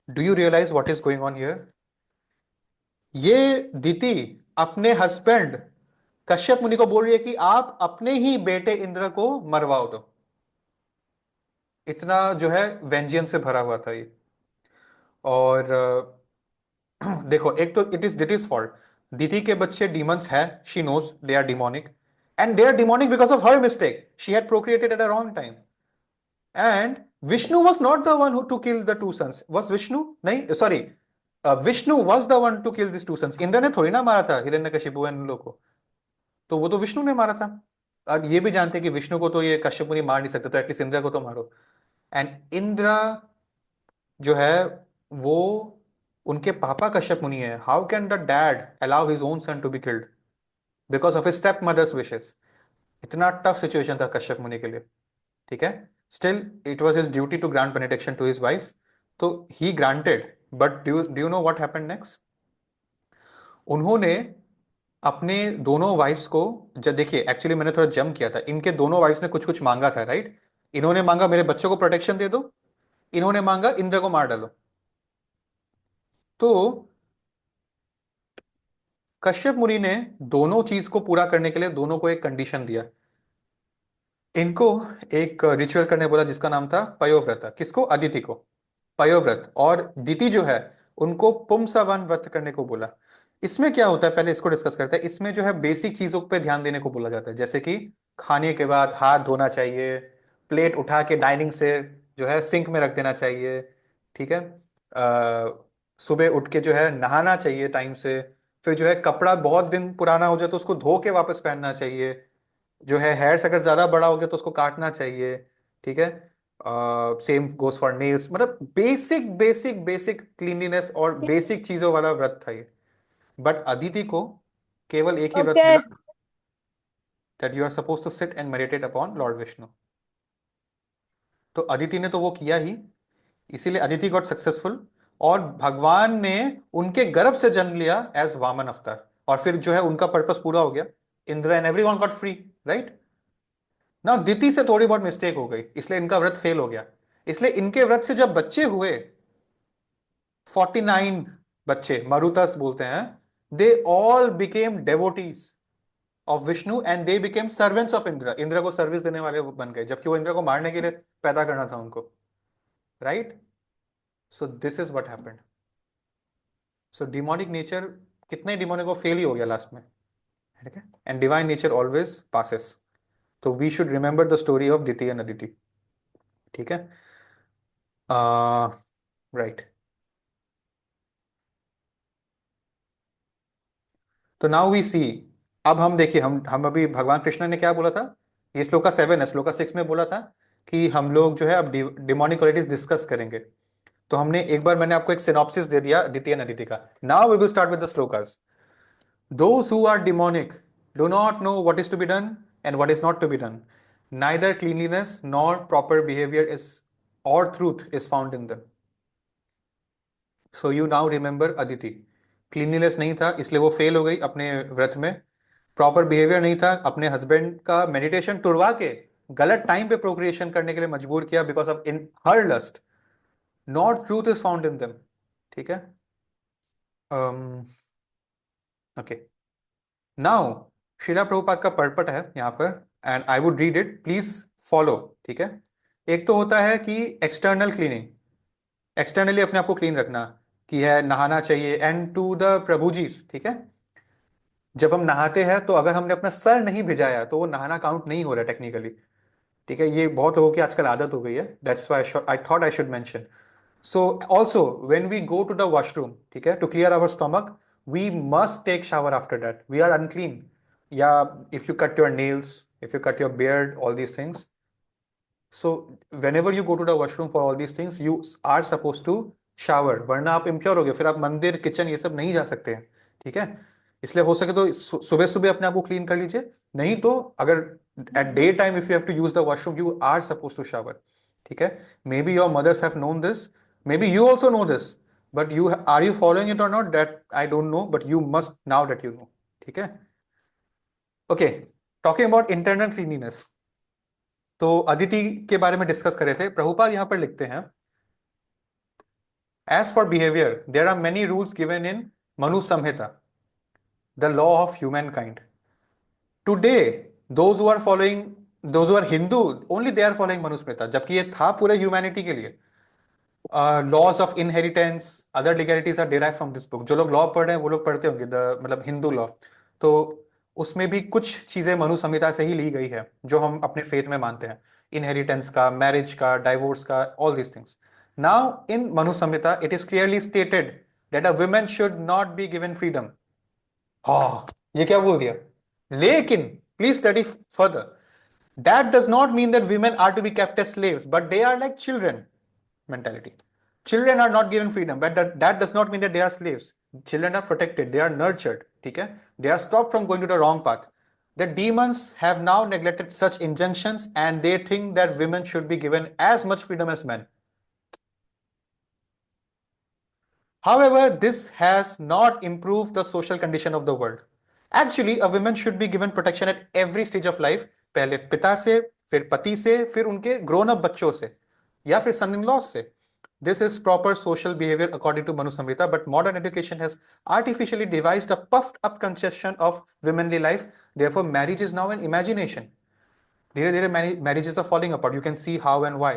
Speaker 1: Do you realize what is going on here? ये दिति अपने husband Kashyap मुनि को बोल रही है कि आप अपने ही बेटे इंद्र को मरवाओ दो. इतना जो है वेंजियंस से भरा हुआ था ये. और देखो, एक तो it is Diti's fault. Diti के बच्चे डीमंस है, she knows they are demonic, and they are demonic because of her mistake. She had procreated at a wrong time. And Vishnu was not the one who to kill the two sons. Was Vishnu? नहीं, sorry, Vishnu was the one to kill this two sons. Indra ने थोड़ी ना मारा था हिरण्यकशिपु इन लोगों को, तो वो तो विष्णु ने मारा था. और ये भी जानते हैं कि विष्णु को तो ये कश्यप मुनि मार नहीं सकते, तो एटलीस्ट इंद्र को तो मारो. एंड इंद्र जो है वो उनके पापा कश्यप मुनि है. How can the dad allow his own son to be killed because of his step mother's wishes? इतना टफ सिचुएशन था कश्यप मुनि के लिए. ठीक है, still it was his duty to grant benediction to his wife. तो he granted, but do you know what happened next? उन्होंने अपने दोनों वाइफ्स को, जब देखिए एक्चुअली मैंने थोड़ा जम किया था, इनके दोनों वाइफ्स ने कुछ कुछ मांगा था, राइट? इन्होंने मांगा मेरे बच्चों को प्रोटेक्शन दे दो, इन्होंने मांगा इंद्र को मार डालो. तो कश्यप मुनि ने दोनों चीज को पूरा करने के लिए दोनों को एक कंडीशन दिया. इनको एक रिचुअल करने बोला जिसका नाम था पयोव्रत. किसको? अदिति को पयोव्रत. और दिति जो है उनको पुंसवन व्रत करने को बोला. इसमें क्या होता है, पहले इसको डिस्कस करते हैं. इसमें जो है बेसिक चीजों पे ध्यान देने को बोला जाता है, जैसे कि खाने के बाद हाथ धोना चाहिए, प्लेट उठा के डाइनिंग से जो है सिंक में रख देना चाहिए. ठीक है, सुबह उठ के जो है नहाना चाहिए टाइम से. फिर जो है कपड़ा बहुत दिन पुराना हो जाए तो उसको धो के वापस पहनना चाहिए. जो है हेयर्स अगर ज्यादा बड़ा हो गया तो उसको काटना चाहिए. ठीक है, सेम गोस फॉर नेल्स. मतलब बेसिक बेसिक बेसिक क्लीनलीनेस और बेसिक चीजों वाला व्रत था ये. बट अदिति को केवल एक ही व्रत
Speaker 2: Okay.
Speaker 1: मिला, that you are suppose to sit and meditate upon lord Vishnu. तो अदिति ने तो वो किया ही, इसीलिए अदिति गॉट सक्सेसफुल. और भगवान ने उनके गर्भ से जन्म लिया एज वामन अवतार. और फिर जो है उनका पर्पस पूरा हो गया. Indra and everyone got free, right? ना दिति से थोड़ी बहुत मिस्टेक हो गई, इसलिए इनका व्रत फेल हो गया. इसलिए इनके व्रत से जब बच्चे हुए, 49 बच्चे, मरुतस बोलते हैं, they all became devotees of Vishnu and they became servants of Indra. Indra को सर्विस देने वाले वो बन गए, जबकि वो इंद्र को मारने के लिए पैदा करना था उनको, right? So this is what happened. So demonic nature, कितने डिमोनिक को फेल ही हो गया लास्ट में. ठीक है, and divine nature always passes. तो we should remember the story of Diti and Aditi. ठीक है, राइट. तो नाउ वी सी. अब हम देखिए, हम अभी भगवान कृष्ण ने क्या बोला था, ये श्लोका 7 है. श्लोका 6 में बोला था कि हम लोग जो है अब डिमोनिक क्वालिटीज डिस्कस करेंगे. तो हमने एक बार, मैंने आपको एक सिनॉप्सिस दे दिया द्वितीय नदिति का. Now we will start with the shlokas. Those who are demonic do not know what is to be done and what is not to be done. Neither cleanliness nor proper behavior is or truth is found in them. So you now remember Aditi. Cleanliness नहीं था इसलिए वो fail हो गई अपने व्रत में. Proper behaviour नहीं था, अपने हस्बैंड का मेडिटेशन तुड़वा के गलत टाइम पे प्रोक्रिएशन करने के लिए मजबूर किया because of in her lust. Not truth is found in them. ठीक है, ओके. नाउ शिला प्रभुपाद का पर्पट है यहाँ पर, and I would read it, please follow. ठीक है, एक तो होता है कि एक्सटर्नल क्लीनिंग, एक्सटर्नली अपने आप को क्लीन रखना, कि है नहाना चाहिए. एंड टू द प्रभु जी, ठीक है, जब हम नहाते हैं तो अगर हमने अपना सर नहीं भिजाया तो वो नहाना काउंट नहीं हो रहा टेक्निकली. ठीक है, ये बहुत लोगों की आजकल आदत हो गई है, that's why I thought I should mention. So also when we go to the washroom, ठीक है, to clear our stomach, we must take shower after that. We are unclean. Yeah, if you cut your nails, if you cut your beard, all these things. So whenever you go to the washroom for all these things, you are supposed to shower. वरना आप impure हो गए, फिर आप मंदिर, kitchen ये सब नहीं जा सकते हैं. ठीक है, इसलिए हो सके तो सुबह सुबह अपने आप को क्लीन कर लीजिए. नहीं तो अगर at day time if you have to use the washroom, you are supposed to shower. ठीक है, maybe your mothers have known this, maybe you also know this, but are you following it or not, that I don't know, but you must now that you know. ठीक है. Okay, talking about internal cleanliness. तो अदिति के बारे में discuss करे थे. प्रभुपाद यहां पर लिखते हैं, as for behaviour there are many rules given in Manu Samhita, the law of humankind. Today those who are following, those who are Hindu, only they are following Manusmriti, जबकि ये था पूरे ह्यूमैनिटी के लिए. Laws of inheritance, other legalities are derive from this book. जो लोग law पढ़ रहे हैं वो लोग पढ़ते होंगे द मतलब हिंदू लॉ, तो उसमें भी कुछ चीजें मनु संहिता से ही ली गई है जो हम अपने फेथ में मानते हैं. इनहेरिटेंस का, मैरिज का, डाइवोर्स का, all these things. Now in Manu Samhita it is clearly stated that a women should not be given freedom. हाँ, ये क्या बोल दिया. लेकिन please study further. That does not mean that women are to be kept as slaves, but they are like children mentality. Children are not given freedom, but that does not mean that they are slaves. Children are protected, they are nurtured. ठीक है, they are stopped from going to the wrong path. The demons have now neglected such injunctions and they think that women should be given as much freedom as men. However, this has not improved the social condition of the world. Actually, a woman should be given protection at every stage of life. पहले पिता से, फिर पति से, फिर उनके grown up बच्चों से, या फिर सन इन लॉज से. This is proper social behavior according to Manu Samhita, but modern education has artificially devised a puffed up conception of womanly life. Therefore, marriage is now an imagination. धीरे धीरे marriages are falling apart. You can see how and why.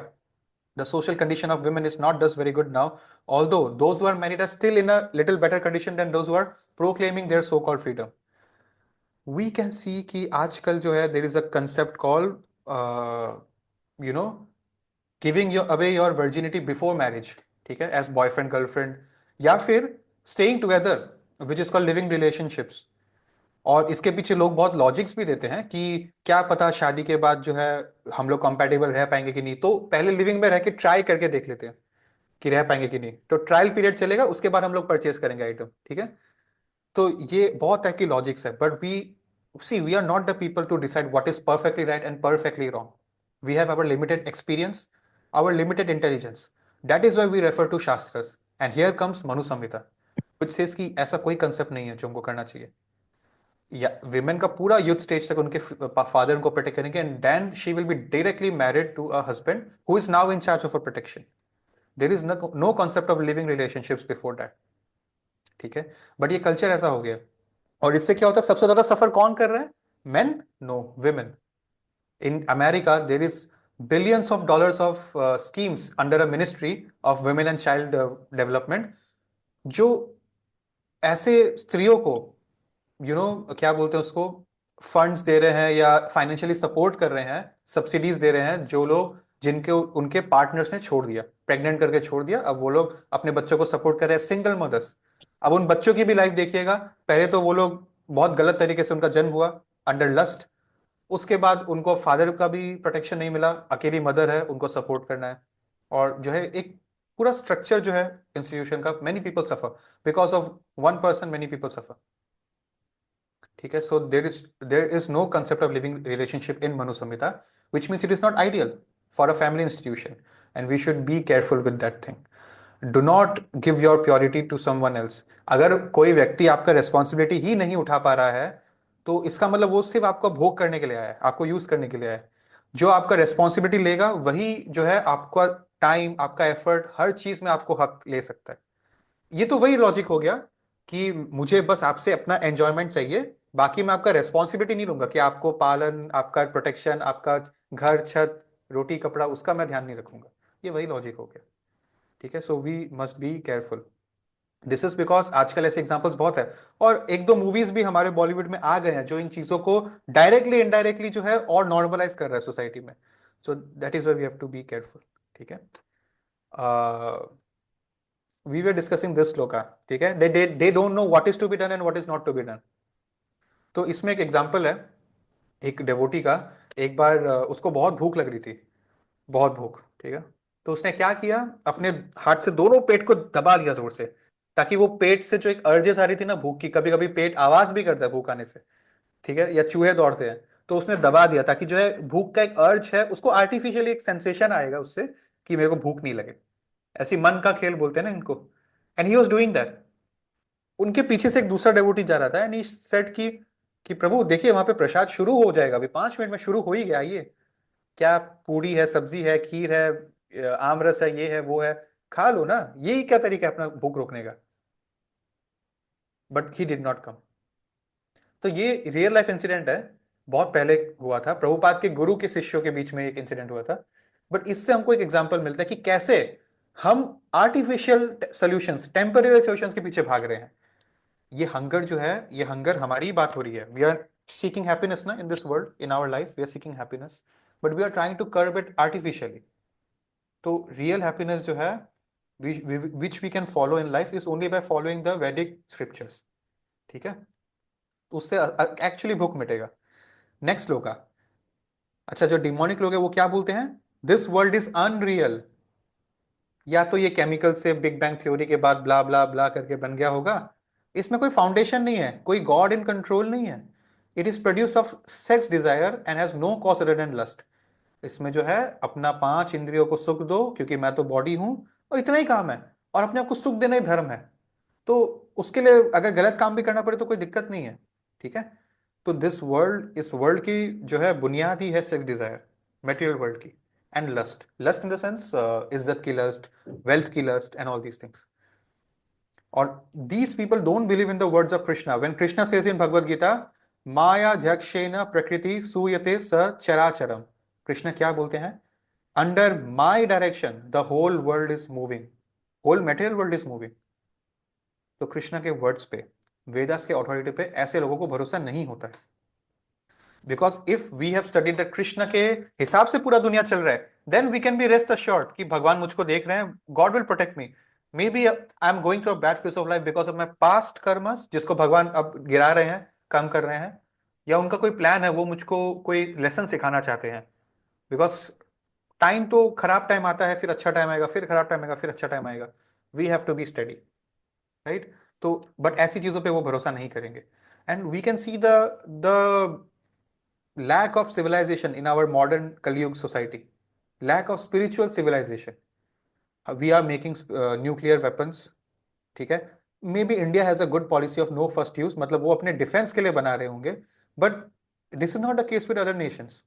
Speaker 1: The social condition of women is not thus very good now, although those who are married are still in a little better condition than those who are proclaiming their so-called freedom. We can see कि आजकल जो है there is a concept called you know giving away your virginity before marriage. ठीक है, as boyfriend girlfriend, या फिर staying together which is called living relationships. और इसके पीछे लोग बहुत लॉजिक्स भी देते हैं कि क्या पता शादी के बाद जो है हम लोग कंपैटिबल रह पाएंगे कि नहीं, तो पहले लिविंग में रह के ट्राई करके देख लेते हैं कि रह पाएंगे कि नहीं. तो ट्रायल पीरियड चलेगा, उसके बाद हम लोग परचेज करेंगे आइटम. ठीक है, तो ये बहुत टाइप की लॉजिक्स है. But we are not the people to decide what is perfectly right and perfectly wrong. We have our limited experience, our limited intelligence. That is why we refer to shastras. And here comes Manu Samhita which says कि ऐसा कोई concept नहीं है जो हमको करना चाहिए. या विमेन का पूरा यूथ स्टेज तक उनके फादर उनको प्रोटेक्ट करेंगे, and then she will be directly married to a husband who is now in charge of a protection. There is no concept of living relationships before that. ठीक है, but ये culture ऐसा हो गया. और इससे क्या होता है, सबसे ज्यादा सफर कौन कर रहा है, men? No, women. In America there is billions of dollars of schemes under a ministry of women and child development, जो ऐसे स्त्रियों को क्या बोलते हैं उसको, फंड्स दे रहे हैं या फाइनेंशियली सपोर्ट कर रहे हैं, सब्सिडीज दे रहे हैं, जो लोग जिनके उनके पार्टनर्स ने छोड़ दिया, प्रेग्नेंट करके छोड़ दिया, अब वो लोग अपने बच्चों को सपोर्ट कर रहे हैं, सिंगल मदर्स. अब उन बच्चों की भी लाइफ देखिएगा. पहले तो वो लोग बहुत गलत तरीके से उनका जन्म हुआ, अंडर लस्ट. उसके बाद उनको फादर का भी प्रोटेक्शन नहीं मिला, अकेली मदर है, उनको सपोर्ट करना है. और जो है एक पूरा स्ट्रक्चर जो है इंस्टीट्यूशन का, many people suffer because of one person, many people suffer. ठीक है, so there is no concept of living relationship in Manu Samhita, which means it is not ideal for a family institution, and we should be careful with that thing. Do not give your purity to someone else. अगर कोई व्यक्ति आपका responsibility ही नहीं उठा पा रहा है, तो इसका मतलब वो सिर्फ आपको भोग करने के लिए आया है, आपको यूज करने के लिए आया है. जो आपका रेस्पॉन्सिबिलिटी लेगा वही जो है आपका टाइम, आपका एफर्ट, हर चीज में आपको हक ले सकता है. ये तो वही लॉजिक हो गया कि मुझे बस आपसे अपना एंजॉयमेंट चाहिए, बाकी मैं आपका रेस्पॉन्सिबिलिटी नहीं लूंगा कि आपको पालन, आपका प्रोटेक्शन, आपका घर, छत, रोटी, कपड़ा, उसका मैं ध्यान नहीं रखूंगा. ये वही लॉजिक हो गया. ठीक है, so we must be careful. This is because आजकल ऐसे एग्जांपल्स बहुत है, और एक दो मूवीज भी हमारे बॉलीवुड में आ गए हैं जो इन चीजों को डायरेक्टली इनडायरेक्टली जो है और नॉर्मलाइज कर रहा है सोसाइटी में. So that is why we have to be careful. ठीक है? We were discussing this shloka, ठीक है? They don't know what is to be done and what is not to be done. तो इसमें एक एग्जाम्पल है, एक डेवोटी का। एक बार उसको बहुत भूख लग रही थी, बहुत भूख, ठीक है? तो उसने क्या किया, अपने हाथ से दोनों पेट को दबा दिया जोर से, ताकि वो पेट से जो एक अर्जेस आ रही थी ना भूख की, कभी कभी पेट आवाज भी करता है भूख आने से, ठीक है, या चूहे दौड़ते हैं, तो उसने दबा दिया ताकि जो है भूख का एक अर्ज है उसको आर्टिफिशियली एक सेंसेशन आएगा उससे कि मेरे को भूख नहीं लगे। ऐसी मन का खेल बोलते हैं ना इनको। And he was doing that. उनके पीछे से एक दूसरा डेवोटी जा रहा था एंड ही सेड कि प्रभु देखिए वहां पे प्रसाद शुरू हो जाएगा, अभी 5 मिनट में शुरू हो ही गया, ये क्या पूरी है, सब्जी है, खीर है, आम रस है, ये है, वो है, खा लो ना, यही क्या तरीका है अपना भूख रोकने का। But he did not come. तो ये रियल लाइफ इंसिडेंट है, बहुत पहले हुआ था, प्रभुपाद के गुरु के शिष्यों के बीच में एक इंसिडेंट हुआ था। बट इससे हमको एक एग्जांपल मिलता है कि कैसे हम आर्टिफिशियल सॉल्यूशंस, टेम्पररी सॉल्यूशंस के पीछे भाग रहे हैं। ये हंगर जो है, ये हंगर हमारी बात हो रही है। वी आर सीकिंग हैप्पीनेस ना in this world, in our life we are seeking happiness, but we are trying to curb it artificially. तो रियल हैप्पीनेस जो है which we can follow in life is only by following the Vedic scriptures, ठीक है? तो उससे actually भूख मिटेगा। Next लोग का, अच्छा जो डिमोनिक लोग है वो क्या बोलते हैं, दिस वर्ल्ड इज अनरियल। या तो ये केमिकल से बिग बैंग थ्योरी के बाद ब्ला ब्ला ब्ला करके बन गया होगा, इसमें कोई फाउंडेशन नहीं है, कोई गॉड इन कंट्रोल नहीं है। It is produced of sex desire and has no cause other than lust. इसमें जो है अपना 5 इंद्रियों को सुख दो, क्योंकि मैं तो बॉडी हूं, और इतना ही काम है, और अपने आप को सुख देना ही धर्म है। तो उसके लिए अगर गलत काम भी करना पड़े तो कोई दिक्कत नहीं है, ठीक है? तो दिस वर्ल्ड, इस वर्ल्ड की जो है बुनियाद ही है सेक्स डिजायर, मटेरियल वर्ल्ड की, and lust, lust in the sense इज्जत की लस्ट, वेल्थ की लस्ट एंड ऑल दीज थिंग्स। और these people don't believe in the words of Krishna. When Krishna says in Bhagavad Gita, माया ध्यक्षेन प्रकृति सूयते स चराचरम, कृष्ण क्या बोलते हैं, under my direction the whole world is moving, whole material world is moving. तो कृष्ण के वर्ड्स पे, वेदास के अथॉरिटी पे ऐसे लोगों को भरोसा नहीं होता है। Because if we have studied that Krishna के हिसाब से पूरा दुनिया चल रहा है, then we can be rest assured कि भगवान मुझको देख रहे हैं, God will protect me. Maybe I am going through a bad phase of life because of my past karmas, जिसको भगवान अब गिरा रहे हैं, कम कर रहे हैं, या उनका कोई प्लान है, वो मुझको कोई लेसन सिखाना चाहते हैं। बिकॉज टाइम तो खराब टाइम आता है, फिर अच्छा टाइम आएगा, फिर खराब टाइम आएगा, फिर अच्छा टाइम आएगा। We have to be study, right? तो बट ऐसी चीजों पे वो भरोसा नहीं करेंगे। And we can see the lack of civilization in our modern Kali society, lack of spiritual civilization. We are making nuclear weapons, ठीक है? Maybe India has a good policy of no first use, मतलब वो अपने defence के लिए बना रहे होंगे, but this is not the case with other nations.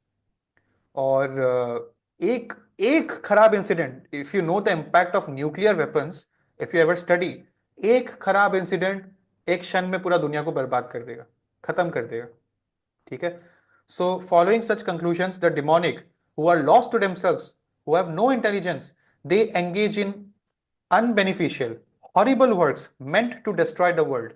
Speaker 1: और एक एक खराब incident, if you know the impact of nuclear weapons, if you ever study, एक खराब इंसिडेंट एक क्षण में पूरा दुनिया को बर्बाद कर देगा, खत्म कर देगा, ठीक है? So following such conclusions, the demonic, who are lost to themselves, who have no intelligence, they engage in unbeneficial, horrible works meant to destroy the world.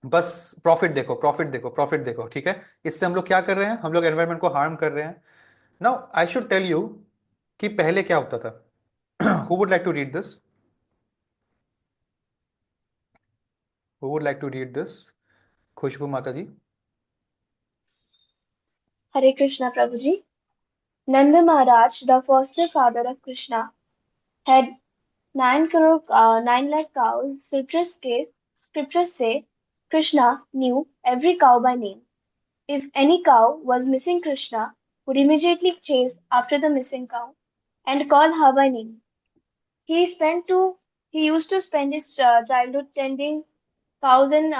Speaker 1: बस प्रॉफिट देखो, प्रॉफिट देखो, प्रॉफिट देखो, ठीक है? इससे हम लोग क्या कर रहे हैं, हम लोग एनवायरमेंट को हार्म कर रहे हैं। Now I should tell you कि पहले क्या होता था। Who would like to read this? Who would like to read this? Khushboo Mata ji.
Speaker 4: Hare Krishna Prabhuji. Nanda Maharaj, the foster father of Krishna, had 9 lakh cows. Scriptures say Krishna knew every cow by name. If any cow was missing, Krishna would immediately chase after the missing cow and call her by name. He used to spend his childhood tending cows and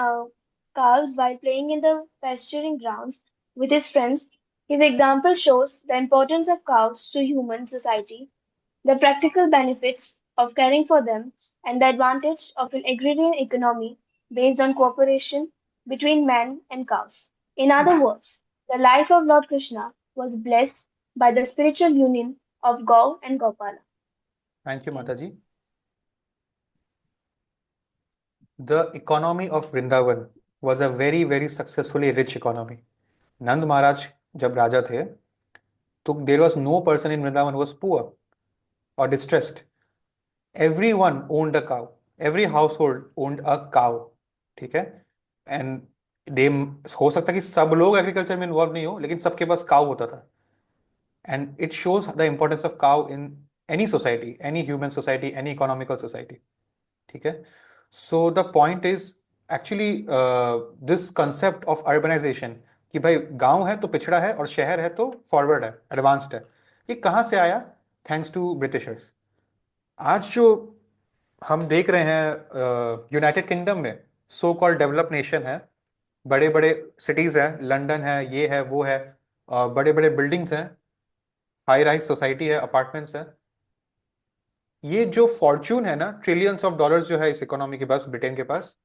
Speaker 4: calves while playing in the pasturing grounds with his friends. His example shows the importance of cows to human society, the practical benefits of caring for them, and the advantage of an agrarian economy based on cooperation between man and cows. In other words, the life of Lord Krishna was blessed by the spiritual union of Gau and Gopala.
Speaker 1: Thank you, Mataji. The economy of Vrindavan was a very, very successfully rich economy. नंद महाराज जब राजा थे, तो there was no person in Vrindavan who was poor or distressed. Everyone owned a cow. Every household owned a cow. ठीक है? And they, हो सकता है कि सब लोग एग्रीकल्चर में इन्वॉल्व नहीं हो, लेकिन सबके पास काउ होता था. And it shows the importance of cow in any society, any human society, any economical society. ठीक है? So the point is actually this concept of urbanization कि भाई गांव है तो पिछड़ा है और शहर है तो फॉरवर्ड है, एडवांस्ड है, ये कहाँ से आया? Thanks to Britishers. आज जो हम देख रहे हैं यूनाइटेड किंगडम में सो कॉल्ड डेवलप नेशन है, बड़े बड़े सिटीज हैं, लंदन है, ये है, वो है, बड़े बड़े बिल्डिंग्स हैं, हाई राइज सोसाइटी है, अपार्टमेंट्स हैं. ये जो फॉर्च्यून है ना, ट्रिलियंस ऑफ डॉलर्स जो है इस इकोनॉमी के पास, ब्रिटेन के पास,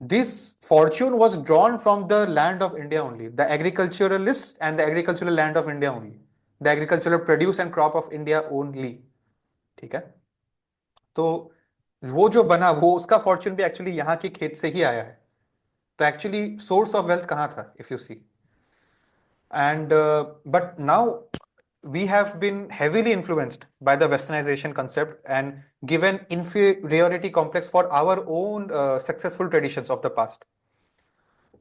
Speaker 1: this fortune was drawn from the land of India only, the agriculturalists and the agricultural land of India only, the agricultural produce and crop of India only. ठीक है? तो वो जो बना वो उसका फॉर्च्यून भी एक्चुअली यहाँ के खेत से ही आया है. तो एक्चुअली सोर्स ऑफ वेल्थ कहाँ था, if you see. And but now we have been heavily influenced by the westernization concept and given inferiority complex for our own successful traditions of the past.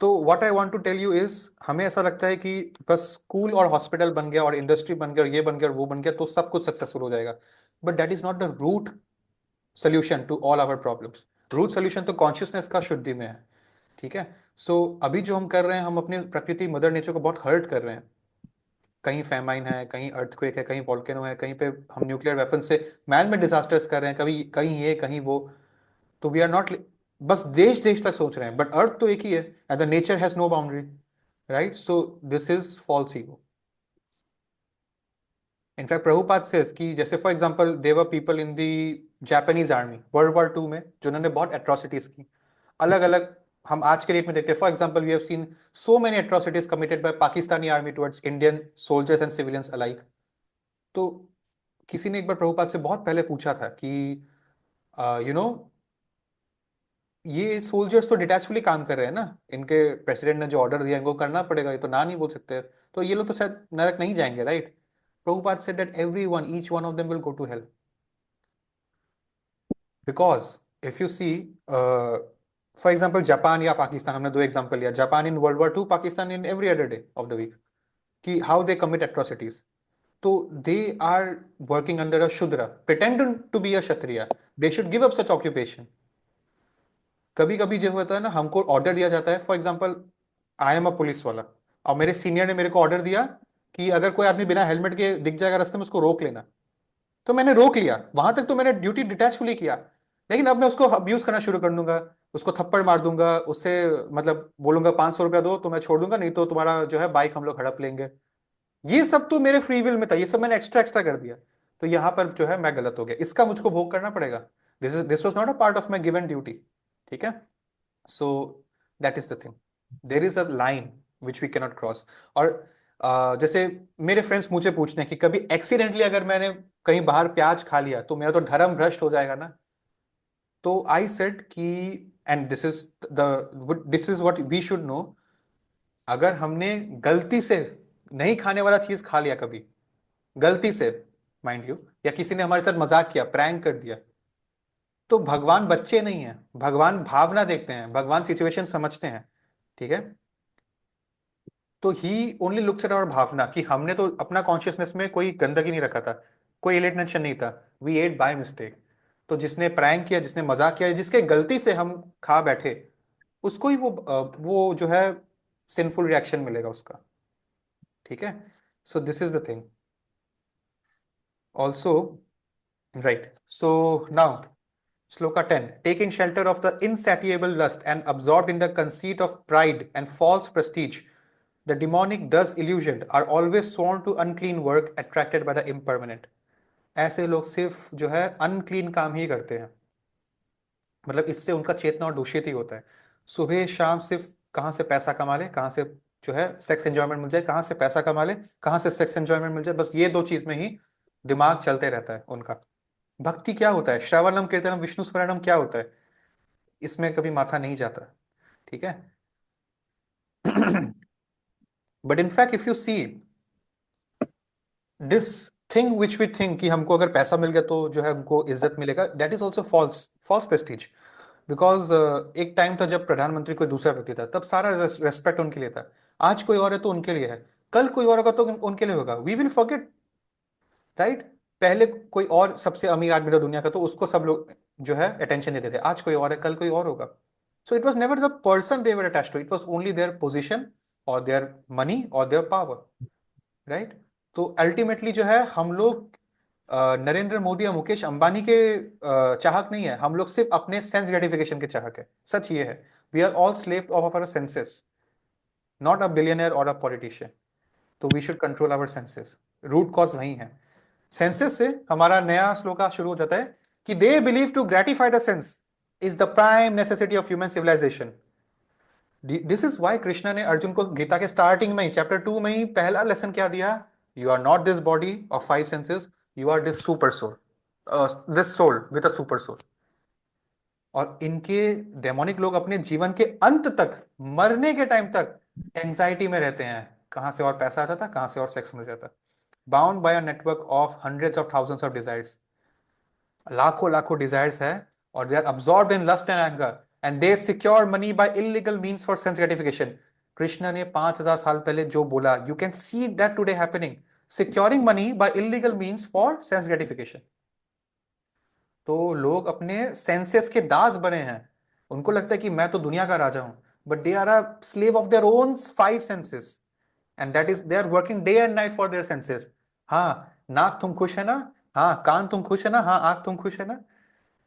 Speaker 1: तो what I want to tell you is, हमें ऐसा लगता है कि बस school और hospital बन गया और इंडस्ट्री बन गया और ये बन गया और वो बन गया तो सब कुछ सक्सेसफुल हो जाएगा. But that is not the root solution to all our problems. Root solution तो कॉन्शियसनेस का शुद्धि में है. ठीक है? सो अभी जो हम कर रहे हैं, हम अपने प्रकृति मदर नेचर को बहुत हर्ट कर रहे हैं. कहीं फैमाइन है, कहीं अर्थक्वेक है, कहीं वॉल्केनो है, कहीं पे हम न्यूक्लियर वेपन से मैन मेड डिजास्टर्स कर रहे हैं, कभी कहीं ये कहीं वो. तो वी आर नॉट बस देश देश तक सोच रहे हैं, बट अर्थ तो एक ही है and the nature has no boundary, right? So this is false ego. In fact Prabhupada says कि जैसे for example there were people in the Japanese army world war 2 में जिन्होंने बहुत एट्रोसिटीज की, अलग अलग. हम आज के डेट में देखते हैं, for example we have seen so many atrocities committed by Pakistani army towards Indian soldiers and civilians alike. तो किसी ने एक बार प्रभुपाद से बहुत पहले पूछा था कि यू नो ये सोल्जर्स तो डिटैचफुली काम कर रहे हैं ना, इनके प्रेसिडेंट ने जो ऑर्डर दिया इनको करना पड़ेगा, ये तो ना नहीं बोल सकते, तो ये लोग तो शायद नरक नहीं जाएंगे, right? Prabhupada said that everyone, each one of them will go to hell. Because if you see for example Japan या पाकिस्तान, हमने दो एग्जांपल लिया, Japan in world war 2, Pakistan in every other day of the week, कि how they commit atrocities. तो they are working under a shudra, pretending to be a kshatriya. They should give up such occupation. कभी कभी जो होता है ना, हमको ऑर्डर दिया जाता है, for example I am a police वाला और मेरे सीनियर ने मेरे को ऑर्डर दिया कि अगर कोई आदमी बिना हेलमेट के दिख जाएगा रास्ते में उसको रोक लेना. तो मैंने रोक लिया, वहां तक तो मैंने ड्यूटी डिटैचफुली किया, लेकिन अब मैं उसको अब्यूज करना शुरू कर दूंगा, उसको थप्पड़ मार दूंगा, उससे मतलब बोलूंगा 500 रुपया दो तो मैं छोड़ दूंगा, नहीं तो तुम्हारा जो है बाइक हम लोग हड़प लेंगे. ये सब तो मेरे फ्री विल में था, ये सब मैंने एक्स्ट्रा एक्स्ट्रा कर दिया. तो यहाँ पर जो है मैं गलत हो गया, इसका मुझको भोग करना पड़ेगा. This was not a part of my given duty. ठीक है? So that is the thing, there is a line which we cannot cross. और जैसे मेरे फ्रेंड्स मुझे पूछते हैं कि कभी एक्सीडेंटली अगर मैंने कहीं बाहर प्याज खा लिया तो मेरा तो धर्म भ्रष्ट हो जाएगा ना. तो आई सेड कि and this is what we should know, अगर हमने गलती से नहीं खाने वाला चीज खा लिया कभी, गलती से माइंड यू, या किसी ने हमारे साथ मजाक किया, प्रैंक कर दिया, तो भगवान बच्चे नहीं है, भगवान भावना देखते हैं, भगवान सिचुएशन समझते हैं. ठीक है? तो ही ओनली लुक्स एट आवर भावना, कि हमने तो अपना कॉन्शियसनेस में कोई गंदगी नहीं रखा था, कोई इलिटनेशन नहीं था, वी एट बाय मिस्टेक. तो जिसने प्रैंक किया, जिसने मजाक किया, जिसके गलती से हम खा बैठे, उसको ही वो जो है सिंफुल रिएक्शन मिलेगा उसका. ठीक है? सो this is the thing also, right? So now Shloka 10. Taking shelter of the insatiable lust and absorbed in the conceit of pride and false prestige, the demonic thus illusioned are always sworn to unclean work attracted by the impermanent. ऐसे लोग सिर्फ जो है unclean काम ही करते हैं, मतलब इससे उनका चेतना और दूषित ही होता है. सुबह शाम सिर्फ कहाँ से पैसा कमा ले, कहाँ से जो है सेक्स एंजॉयमेंट मिल जाए, कहाँ से पैसा कमा ले, कहाँ से सेक्स एंजॉयमेंट मिल जाए, बस ये दो चीज में ही दिमाग चलते रहता है उनका. भक्ति क्या होता है, श्रवणम कीर्तनम विष्णु स्मरणम क्या होता है, इसमें कभी माथा नहीं जाता. ठीक है? But in fact if you see, this thing which we think कि हमको अगर पैसा मिल गया तो जो है हमको इज्जत मिलेगा, that is also false false prestige. Because एक टाइम था जब प्रधानमंत्री कोई दूसरा व्यक्ति था, तब सारा रेस्पेक्ट उनके लिए था। आज कोई और है तो उनके लिए है, कल कोई और होगा तो उनके लिए होगा। We will forget, right? पहले कोई और सबसे अमीर आदमी था दुनिया का, तो उसको सब लोग जो है अटेंशन देते थे। आज कोई और है, कल कोई और होगा। So it was never the person they were attached to, it was only their position और देयर मनी और देयर पावर, राइट? तो अल्टीमेटली जो है हम लोग नरेंद्र मोदी या मुकेश अंबानी के चाहक नहीं है, हम लोग सिर्फ अपने सेंस ग्रेटिफिकेशन के चाहक है। सच ये है, we are all slave of our senses, not a billionaire और अ पॉलिटिशियन। तो we should control our senses, root cause वही है। सेंसेस से हमारा नया श्लोका शुरू हो जाता है कि they believe to gratify the sense is the prime necessity of human civilization. This is why Krishna ने अर्जुन को गीता के स्टार्टिंग में ही, चैप्टर 2 में ही पहला लेसन क्या दिया? You are not this body of 5 senses, you are this super soul, this soul with a super soul. और इनके डेमोनिक लोग अपने जीवन के अंत तक, मरने के टाइम तक एंजाइटी में रहते हैं, कहां से और पैसा आ जाता, कहां से और सेक्स मिल जाता। Bound by a network of hundreds of thousands of desires, लाखों लाखों डिजायर्स है, और they are absorbed in lust and anger and they secure money by illegal means for sense gratification. Krishna ने 5000 साल पहले जो बोला, you can see that today happening, securing money by illegal means for sense gratification. तो लोग अपने senses के दास बने हैं। उनको लगता है कि मैं तो दुनिया का राजा हूं, but they are a slave of their own 5 senses, and that is they are working day and night for their senses. हाँ, नाक तुम खुश है ना, हाँ कान तुम खुश है ना, हाँ आंख तुम खुश है ना,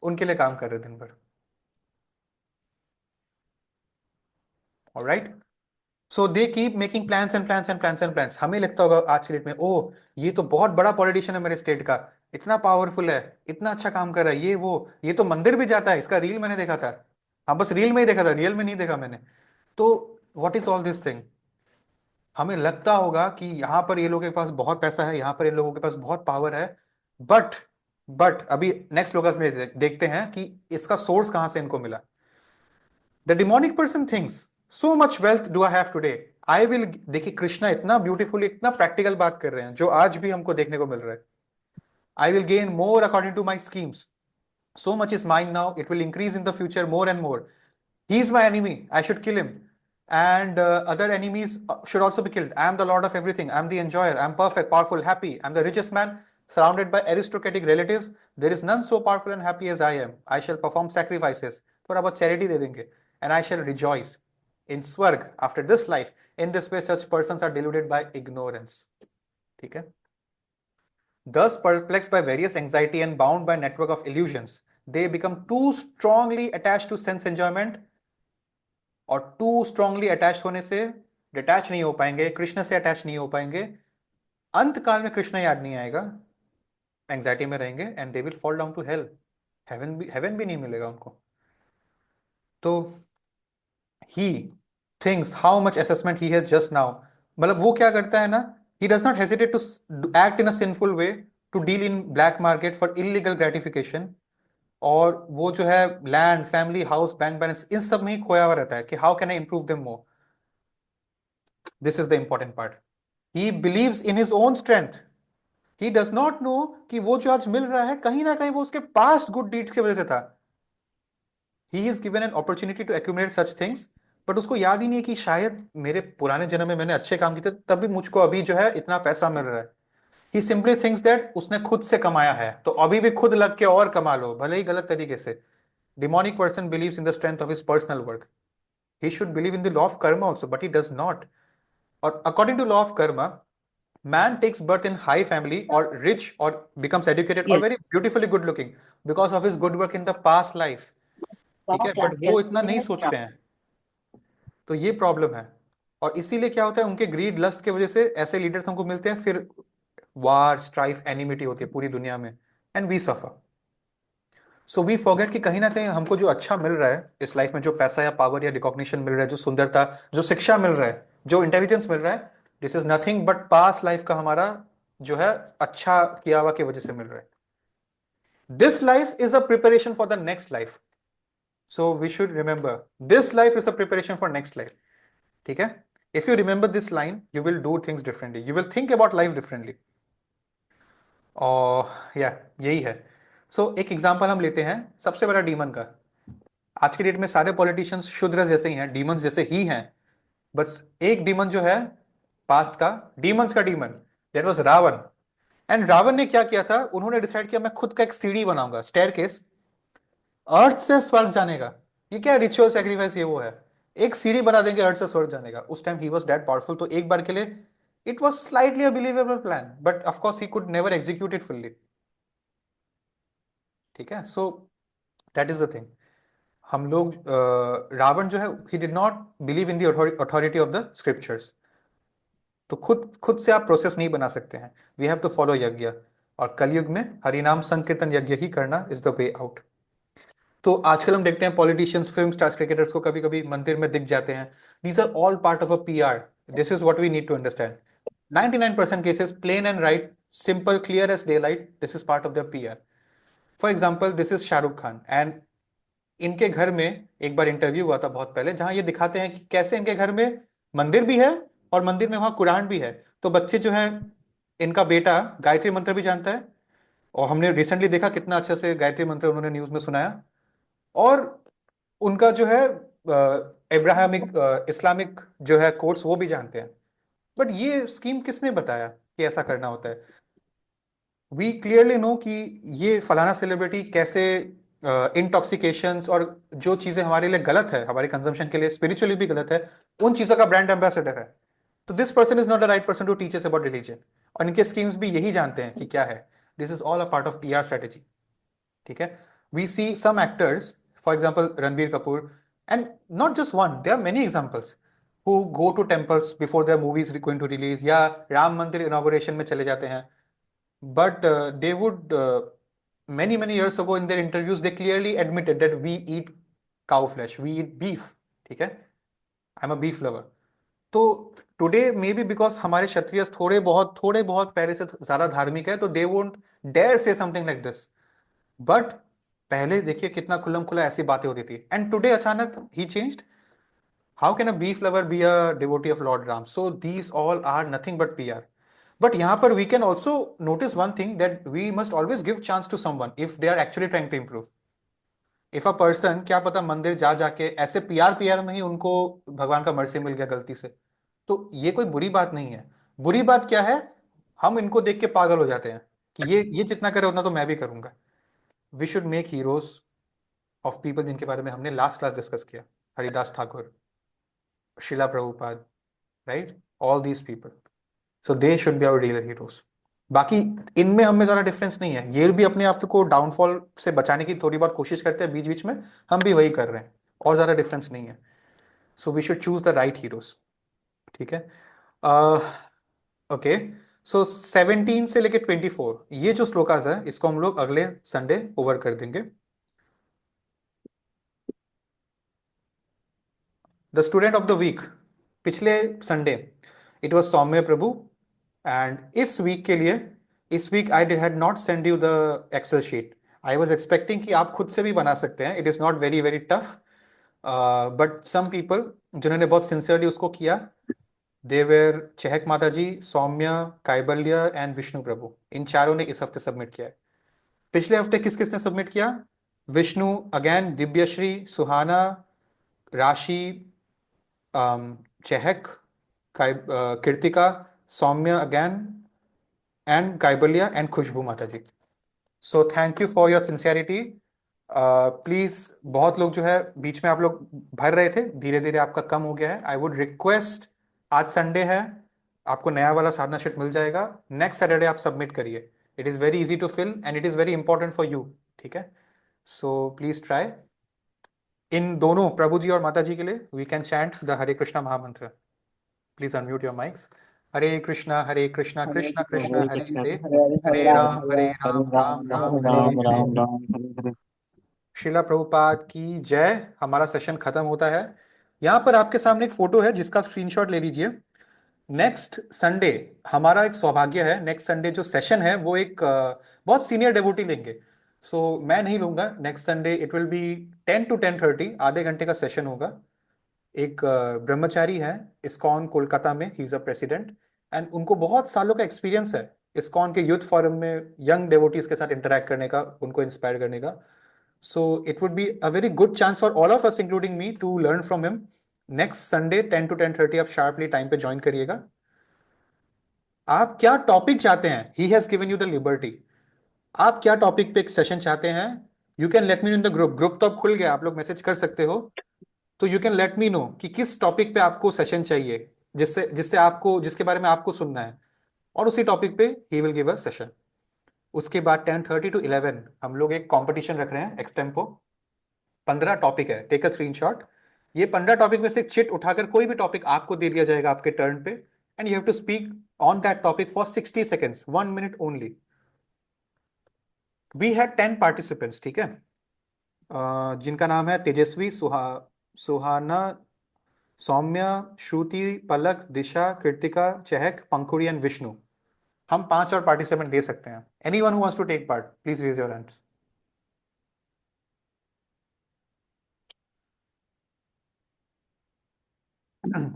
Speaker 1: उनके लिए काम कर रहे दिन भर। Alright, so they keep making plans and plans and plans and plans. हमें लगता होगा आज के डेट में, ओ ये तो बहुत बड़ा पॉलिटिशियन है मेरे स्टेट का, इतना पावरफुल है, इतना अच्छा काम कर रहा है, ये तो मंदिर भी जाता है, इसका रील मैंने देखा था। हाँ, बस रील में ही देखा था, रियल में नहीं देखा मैंने। तो what is all this thing? हमें लगता होगा कि यहां पर ये लोगों के पास बहुत पैसा है, यहां पर इन लोगों के पास बहुत पावर है, बट अभी नेक्स्ट लोकस में देखते हैं कि इसका सोर्स कहां से इनको मिला। The demonic person thinks, so much wealth do I have today, I will. देखिए कृष्णा इतना ब्यूटीफुली, इतना प्रैक्टिकल बात कर रहे हैं जो आज भी हमको देखने को मिल रहा है। I will gain more according to my schemes, so much is mine now, it will increase in the future more and more. He is my enemy, I should kill him, and other enemies should also be killed. I am the lord of everything, I am the enjoyer, I am perfect, powerful, happy, I am the richest man surrounded by aristocratic relatives. There is none so powerful and happy as I am. I shall perform sacrifices, थोड़ा बहुत charity दे देंगे, and I shall rejoice in swarg after this life. In this way such persons are deluded by ignorance. ठीक है? Thus perplexed by various anxiety and bound by network of illusions, they become too strongly attached to sense enjoyment, और too strongly attached होने से detach नहीं हो पाएंगे, कृष्ण से attach नहीं हो पाएंगे। अंत काल में कृष्ण याद नहीं आएगा, एंजाइटी में रहेंगे, and they will fall down to hell. Heaven भी नहीं मिलेगा उनको। तो he thinks how much assessment he has just now, मतलब वो क्या करता है ना, he does not hesitate to act in a sinful way, to deal in black market for illegal gratification. और वो जो है land, family, house, bank balance, इन सब में ही खोया हुआ रहता है कि how can I improve them more. This is the important part. He believes in his own strength, he does not know कि वो जो आज मिल रहा है कहीं ना कहीं वो उसके पास्ट गुड डीड्स की वजह से था। He is given an opportunity to accumulate such things, but उसको याद ही नहीं है कि शायद मेरे पुराने जन्म में मैंने अच्छे काम किए थे, तभी मुझको अभी जो है इतना पैसा मिल रहा है। ही सिंपली थिंक्स दैट उसने खुद से कमाया है, तो अभी भी खुद लग के और कमा लो, भले ही गलत तरीके से। Demonic person believes in the strength of his personal work. He should believe in the law of karma also, but he does not. Or according to law of karma, man takes birth in high family or rich or becomes educated or
Speaker 5: Yes.
Speaker 1: very beautifully good looking because of his good work in the past life. ठीक है, but वो इतना नहीं सोचते हैं, तो ये problem है। और इसीलिए क्या होता है, उनके ग्रीड लस्ट के वजह से ऐसे लीडर्स हमको मिलते हैं, फिर वार, स्ट्राइफ, एनिमिटी होती है पूरी दुनिया में, and we suffer. So we forget कि कहीं ना कहीं हमको जो अच्छा मिल रहा है इस लाइफ में, जो पैसा या पावर या रिकॉग्निशन मिल रहा है, जो सुंदरता, जो शिक्षा मिल रहा है, जो इंटेलिजेंस मिल रहा है, this is nothing but past life का हमारा जो है अच्छा किया हुआ की वजह से मिल रहा है। This life is a preparation for the next life, so we should remember this life is a preparation for next life. ठीक है? If you remember this line, you will do things differently, you will think about life differently. और या यही है। सो एक example हम लेते हैं सबसे बड़ा डीमन का। आज की डेट में सारे पॉलिटिशियंस शूद्र जैसे ही हैं, डीमंस जैसे ही हैं। बस एक डीमन जो है पास्ट का, डीमंस का demon, that was Ravan. And Ravan ने क्या किया था, उन्होंने डिसाइड किया मैं खुद का एक सीढ़ी बनाऊंगा, स्टेयरकेस, अर्थ से स्वर्ग जाने का। ये क्या रिचुअल सैक्रिफाइस, ये वो है, एक सीढ़ी बना देंगे अर्थ से स्वर्ग जाने का। उस time he was that powerful, तो एक बार के लिए it was slightly a believable plan, but of course he could never execute it fully. ठीक है, so that is the thing. हम लोग रावण जो है, he did not believe in the authority of the scriptures. तो खुद खुद से आप प्रोसेस नहीं बना सकते हैं, वी हैव टू फॉलो यज्ञ। और कलयुग में हरिनाम संकीर्तन यज्ञ ही करना इज द वे आउट। तो आजकल हम देखते हैं पॉलिटिशियंस, फिल्म स्टार्स, क्रिकेटर्स को कभी कभी मंदिर में दिख जाते हैं। These are all part of a PR. This is what we need to understand. 99% cases plain and right, simple, clear as daylight, this is part of the PR. For example, this is Shahrukh Khan, and इनके घर में एक बार interview हुआ था बहुत पहले, जहां ये दिखाते हैं कि कैसे इनके घर में मंदिर भी है और मंदिर में वहां कुरान भी है। तो बच्चे जो है, इनका बेटा गायत्री मंत्र भी जानता है, और हमने रिसेंटली देखा कितना अच्छे से गायत्री मंत्र उन्होंने न्यूज में सुनाया। और उनका जो है इब्राहिमिक, इस्लामिक जो है कोर्स, वो भी जानते हैं। बट ये स्कीम किसने बताया कि ऐसा करना होता है? वी क्लियरली नो कि ये फलाना सेलिब्रिटी कैसे इंटॉक्सिकेशंस और जो चीजें हमारे लिए गलत है, हमारे कंजम्पशन के लिए स्पिरिचुअली भी गलत है, उन चीजों का ब्रांड एम्बेसडर है। तो this person is not the right person to teach us about religion. और इनके स्कीम्स भी यही जानते हैं कि क्या है। This is all a part of PR strategy. ठीक है, we see some actors, for example Ranbir Kapoor, and not just one, there are many examples, who go to temples before their movies going to release, या राम मंदिर inauguration में चले जाते हैं। But they would, many years ago in their interviews, they clearly admitted that we eat cow flesh, we eat beef. ठीक है, I'm a beef lover. तो today may be because हमारे क्षत्रिय थोड़े बहुत पहले से ज्यादा धार्मिक है, तो they won't dare say something like this. But पहले देखिए कितना खुल्लम खुला ऐसी बातें होती थी, एंड टुडे अचानक ही changed. How can a beef lover be a devotee of lord Ram? So these all are nothing but PR. But यहाँ पर we can also notice one thing, that we must always give chance to someone if they are actually trying to improve. If a person, क्या पता मंदिर जा जाके ऐसे PR PR में ही उनको भगवान का मर्सी मिल गया गलती से, तो ये कोई बुरी बात नहीं है। बुरी बात क्या है, हम इनको देख के पागल हो जाते हैं कि ये जितना करे उतना तो मैं भी करूंगा। We should make heroes of people जिनके बारे में हमने लास्ट क्लास डिस्कस किया, Haridas Thakur, Srila Prabhupada, right, all these people. So they should be our real heroes. बाकी इनमें हमें ज्यादा डिफरेंस नहीं है, ये भी अपने आप को डाउनफॉल से बचाने की थोड़ी बहुत कोशिश करते हैं बीच बीच में, हम भी वही कर रहे हैं, और ज्यादा डिफरेंस नहीं है। So we should choose the right heroes. ठीक है, ओके। सो 17 से लेके 24 ये जो श्लोकास है, इसको हम लोग अगले संडे ओवर कर देंगे। The student of the week, पिछले Sunday it was Saumya Prabhu, and इस वीक के लिए, इस week I had not send you the excel sheet. I was expecting कि आप खुद से भी बना सकते हैं, it is not very very tough. But some people जिन्होंने बहुत सिंसियरली उसको किया, देवेर चहक माता जी, सौम्य, काइबल्य एंड विष्णु प्रभु, इन चारों ने इस हफ्ते सबमिट किया है। पिछले हफ्ते किस किसने सबमिट किया? Vishnu again, Divyashree, Suhana, Rashi, Chahak, Kritika, Saumya again, and Kaibalya and Khushboo Mata ji. So thank you for your sincerity. Please, बहुत लोग जो है बीच में आप लोग भर रहे थे, धीरे धीरे आपका कम हो गया है। आई वुड रिक्वेस्ट, आज संडे है, आपको नया वाला साधना शीट मिल जाएगा, नेक्स्ट सैटरडे आप सबमिट करिए। It is very easy to fill and it is very important for you. ठीक है, सो प्लीज ट्राई। इन दोनों प्रभु जी और माता जी के लिए we can chant the Hare Krishna mahamantra. Please unmute your mics. Hare Krishna Krishna Krishna Krishna Hare Hare, Hare Ram Ram Ram Hare Hare. Shila Prabhupada की जय। हमारा सेशन खत्म होता है। यहाँ पर आपके सामने एक फोटो है जिसका स्क्रीनशॉट ले लीजिए। नेक्स्ट संडे हमारा एक सौभाग्य है, नेक्स्ट संडे जो सेशन है वो एक बहुत सीनियर डेवोटी लेंगे। सो मैं नहीं लूंगा next Sunday, it will be 10 to 10:30, आधे घंटे का सेशन होगा। एक ब्रह्मचारी है इस्कॉन कोलकाता में, he is a president, and उनको बहुत सालों का एक्सपीरियंस है इस्कॉन के यूथ फोरम में यंग डेवोटीज के साथ इंटरेक्ट करने का, उनको इंस्पायर करने का. So it would be a very good chance for all of us including me to learn from him. Next Sunday 10 to 10:30 आप शार्पली टाइम पे ज्वाइन करिएगा. आप क्या टॉपिक चाहते हैं, he has given you the liberty. आप क्या topic पे एक सेशन चाहते हैं, you can let me know in the group. Group तो अब खुल गया, आप लोग मैसेज कर सकते हो. तो you can let me know कि किस टॉपिक पे आपको सेशन चाहिए, जिससे जिससे आपको, जिसके बारे में आपको सुनना है, और उसी टॉपिक पे he will give a session. उसके बाद 10:30 to 11 हम लोग एक कंपटीशन रख रहे हैं एक्सटेम्पो. 15 टॉपिक है, टेक अ स्क्रीनशॉट. ये 15 टॉपिक में से एक चिट उठाकर कोई भी टॉपिक आपको दे दिया जाएगा आपके टर्न पे, and you have to speak on that topic for 60 seconds, 1 minute only. We had 10 participants, ठीक है, जिनका नाम है तेजस्वी, सुहाना, सौम्य, श्रुति, पलक, दिशा, कृतिका, चहक, पंखुड़ी एंड विष्णु. हम 5 और पार्टिसिपेंट दे सकते हैं. Anyone who wants to take part, please raise your hands.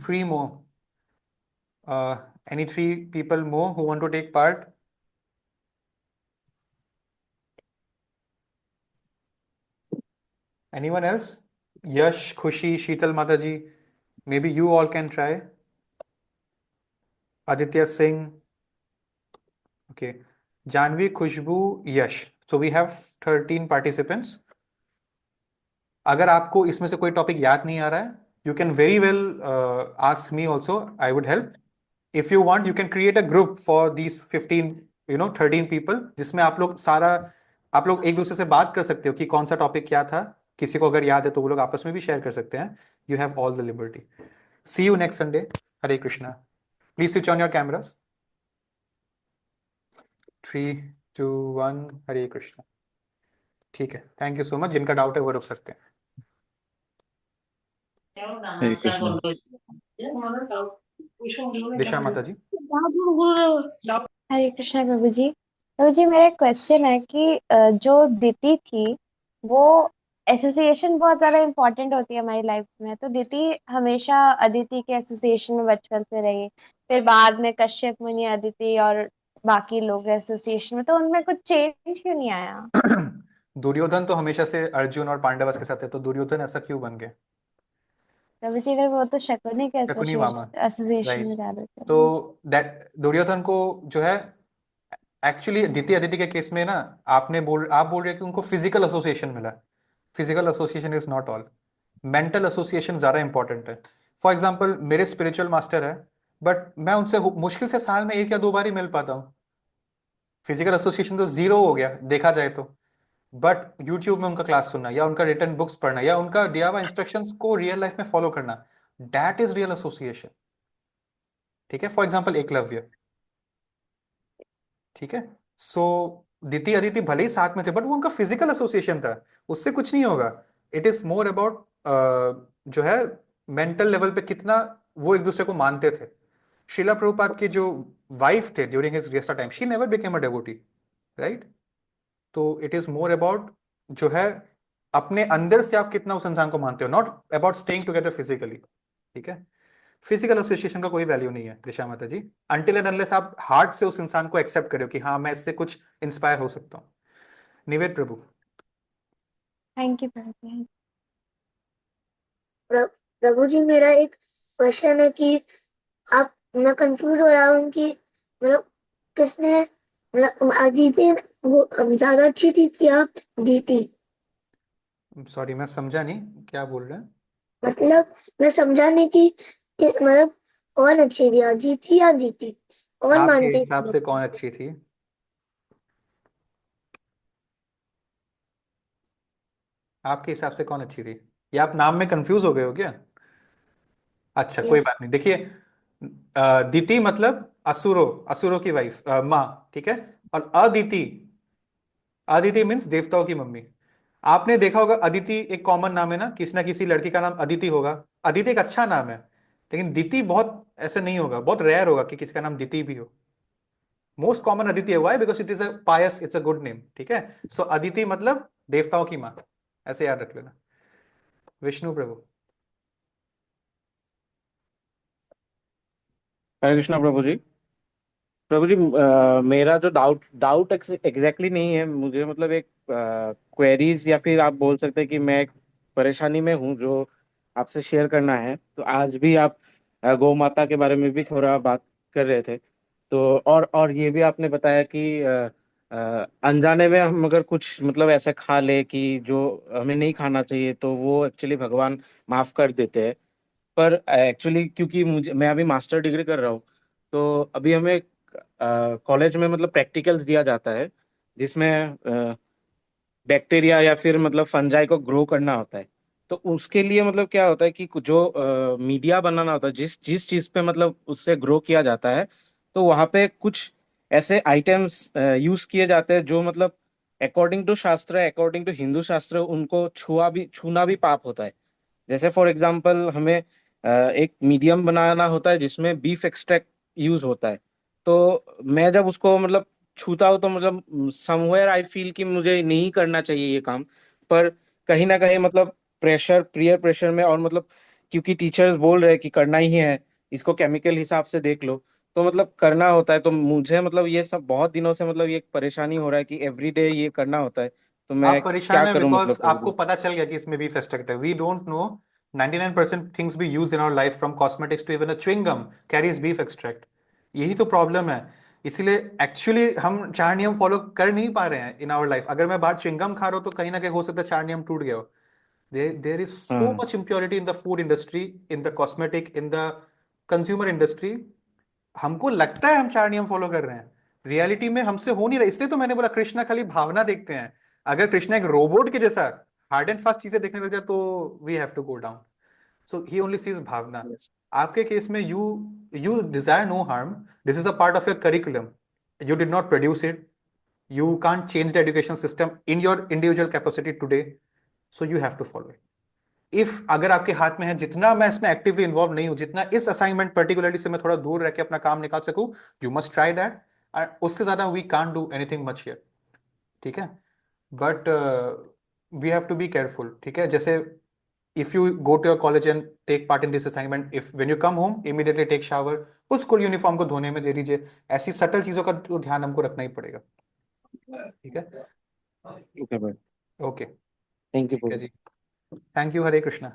Speaker 1: Three more. Any 3 people more who want to take part? Anyone else? Yash, Khushi, Sheetal Mataji. Maybe you all can try. Aditya Singh. Okay. Janvi, Khushbu, Yash. So we have 13 participants. अगर आपको इसमें से कोई topic याद नहीं आ रहा है, you can very well ask me also, I would help. If you want you can create a group for these 15, 13 people, जिसमें आप लोग एक दूसरे से बात कर सकते हो कि कौन सा टॉपिक क्या था. किसी को अगर याद है तो वो लोग आपस में भी शेयर कर सकते हैं. You have all the liberty. See you next Sunday. Hare Krishna. Please switch on your cameras. 3, 2, 1. Hare Krishna. ठीक है, थैंक यू सो मच. जिनका डाउट है वो रुक सकते हैं.
Speaker 5: हरे कृष्णा।
Speaker 1: दिशा माता जी.
Speaker 2: हरे कृष्णा प्रभु जी. प्रभु जी, मेरा एक क्वेश्चन है कि जो दीति थी, वो एसोसिएशन बहुत ज्यादा इम्पोर्टेंट होती है हमारी लाइफ में. तो दीति हमेशा अदिति के एसोसिएशन में बचपन से रही, फिर बाद में कश्यप मुनि, अदिति और बाकी लोग एसोसिएशन में, तो उनमें कुछ चेंज क्यों नहीं आया?
Speaker 1: दुर्योधन तो हमेशा से अर्जुन और पांडवस के साथ है, तो दुर्योधन ऐसा क्यों बन गए?
Speaker 2: प्रभु जी, अगर वो तो शकुनी के
Speaker 1: शकुनी मामा.
Speaker 2: एसोसिएशन में
Speaker 1: राइट.
Speaker 2: ज्यादा थे.
Speaker 1: तो दैट दुर्योधन को जो है, एक्चुअली द्वितीय अदिति के केस में ना, आप बोल रहे हैं कि उनको फिजिकल एसोसिएशन मिला. Physical association is not all. Mental association ज्यादा इंपॉर्टेंट है. फॉर एग्जाम्पल मेरे स्पिरिचुअल मास्टर है, बट मैं उनसे मुश्किल से साल में 1 या 2 बार ही मिल पाता हूँ. फिजिकल एसोसिएशन तो जीरो हो गया देखा जाए तो. बट यूट्यूब में उनका क्लास सुनना, या उनका रिटर्न बुक्स पढ़ना, या उनका दिया हुआ इंस्ट्रक्शंस को रियल लाइफ में फॉलो करना, दैट इज रियल एसोसिएशन. ठीक है, फॉर एग्जाम्पल एकलव्य. ठीक है. सो दीति अदिति भले ही साथ में थे, बट वो उनका फिजिकल एसोसिएशन था, उससे कुछ नहीं होगा. इट इज मोर अबाउट जो है मेंटल लेवल पे कितना वो एक दूसरे को मानते थे. शिला प्रभुपाद की जो वाइफ थे ड्यूरिंग हिज गेस्टा time, she never became a devotee, right. तो इट इज मोर अबाउट जो है अपने अंदर से आप कितना उस इंसान को मानते हो, not about staying together physically. ठीक है. फिजिकल एसोसिएशन का कोई वैल्यू नहीं है दिशा माता जी, अनटिल एंड अनलेस आप हार्ट से उस इंसान को एक्सेप्ट करो कि हाँ मैं इससे कुछ इंस्पायर हो सकता हूँ. निवेद प्रभु.
Speaker 2: थैंक यू प्रभु जी.
Speaker 6: प्रभु जी, मेरा एक क्वेश्चन है कि आप, मैं कंफ्यूज हो रहा हूँ कि मतलब किसने, मतलब अदिति वो ज्यादा अच्छी थी कि आप जीती?
Speaker 1: सॉरी मैं समझा नहीं, क्या बोल रहे हैं?
Speaker 6: मतलब मैं समझा नहीं कि मतलब कौन अच्छी थी, अदिति या जीती? कौन
Speaker 1: आपके
Speaker 6: मानते
Speaker 1: हिसाब
Speaker 6: थे?
Speaker 1: से कौन अच्छी थी? आपके हिसाब से कौन अच्छी थी? या आप नाम में कंफ्यूज हो गए हो क्या? अच्छा कोई
Speaker 6: Yes.
Speaker 1: बात नहीं. देखिए, दिति मतलब असुरो, असुरों की वाइफ, माँ. ठीक है. और अदिति, अदिति मीन्स देवताओं की मम्मी. आपने देखा होगा अदिति एक कॉमन नाम है ना किसी लड़की का नाम अदिति होगा. अदिति एक अच्छा नाम है, लेकिन दिति बहुत ऐसे नहीं होगा, बहुत रेयर होगा कि किसी का नाम दिति भी हो. मोस्ट कॉमन अदिति है. Why? Because it is a pious, it's a good name. ठीक है. सो अदिति मतलब देवताओं की माँ, ऐसे याद रख लेना. विष्णु प्रभु.
Speaker 5: हरे कृष्णा प्रभु जी। प्रभु जी, मेरा जो डाउट एग्जैक्टली नहीं है मुझे, मतलब एक क्वेरीज, या फिर आप बोल सकते हैं कि मैं एक परेशानी में हूँ जो आपसे शेयर करना है। तो आज भी आप गौ माता के बारे में भी थोड़ा बात कर रहे थे। तो और ये भी आपने बताया कि अनजाने में हम अगर कुछ मतलब ऐसा खा ले कि जो हमें नहीं खाना चाहिए, तो वो एक्चुअली भगवान माफ कर देते हैं। पर एक्चुअली क्योंकि मुझे, मैं अभी मास्टर डिग्री कर रहा हूँ, तो अभी हमें कॉलेज में मतलब प्रैक्टिकल्स दिया जाता है, जिसमें बैक्टीरिया या फिर मतलब फंजाई को ग्रो करना होता है। तो उसके लिए मतलब क्या होता है कि जो मीडिया बनाना होता है, जिस जिस चीज पे मतलब उससे ग्रो किया जाता है, तो वहां पे कुछ ऐसे आइटम्स यूज किए जाते हैं जो मतलब अकॉर्डिंग टू शास्त्र, अकॉर्डिंग टू हिंदू शास्त्र, उनको छूना भी पाप होता है। जैसे फॉर एग्जांपल हमें एक मीडियम बनाना होता है जिसमें बीफ एक्सट्रैक्ट यूज होता है। तो मैं जब उसको मतलब छूता हूँ, तो मतलब समवेयर आई फील कि मुझे नहीं करना चाहिए ये काम। पर कहीं ना कहीं मतलब प्रेशर, पीयर प्रेशर में, और मतलब क्योंकि टीचर्स बोल रहे हैं कि करना ही है, इसको केमिकल हिसाब से देख लो, तो मतलब करना होता है। तो मुझे मतलब ये सब बहुत दिनों से मतलब ये एक परेशानी हो रहा है कि एवरीडे ये करना होता है। तो
Speaker 1: आप
Speaker 5: मैं
Speaker 1: परेशान
Speaker 5: क्या
Speaker 1: है
Speaker 5: करूं
Speaker 1: बिकॉज
Speaker 5: मतलब प्रभु
Speaker 1: आपको
Speaker 5: जी?
Speaker 1: पता चल गया कि इसमें बीफ एक्सट्रैक्ट है। We don't know 99% things we use in our life from cosmetics to even a chewing gum carries beef extract. यही तो प्रॉब्लम है। इसीलिए एक्चुअली हम चार नियम फॉलो कर नहीं पा रहे हैं इन आवर लाइफ। अगर मैं बाहर च्युइंगम खा रहा हूँ तो कहीं ना कहीं हो सकता है चार नियम टूट गया हो। देर इज सो
Speaker 5: हाँ।
Speaker 1: Much impurity in the food industry, in the cosmetic, in the consumer industry. हमको लगता है हम चार नियम फॉलो कर रहे हैं, रियलिटी में हमसे हो नहीं रहा। इसलिए तो मैंने बोला कृष्णा खाली भावना देखते हैं। अगर कृष्णा एक रोबोट के जैसा हार्ड एंड फास्ट चीजें देखने लग जाए तो we have to go down. So he only sees भावना।
Speaker 5: Yes.
Speaker 1: आपके केस में you you desire no harm. This is a part of your curriculum. You did not produce it. You can't change the education system in your individual capacity today. So you have to follow it. If अगर आपके हाथ में है, जितना मैं इसमें actively involve नहीं हूं, जितना इस असाइनमेंट पर्टिकुलरली से मैं थोड़ा दूर रह के अपना काम निकाल सकूं, यू मस्ट ट्राई दैट। उससे ज्यादा we can't do anything much here. ठीक है। But we have to be careful. ठीक है। जैसे if you go to your college and take part in this assignment, if when you come home immediately take shower, उस school uniform को धोने में दे दीजिए। ऐसी सटल चीजों का तो ध्यान हमको रखना ही पड़ेगा। ठीक है।
Speaker 5: ठीक है भाई।
Speaker 1: ओके।
Speaker 5: थैंक यू
Speaker 1: ठीक है
Speaker 5: प्रभु।
Speaker 1: जी। Thank you. हरे कृष्णा।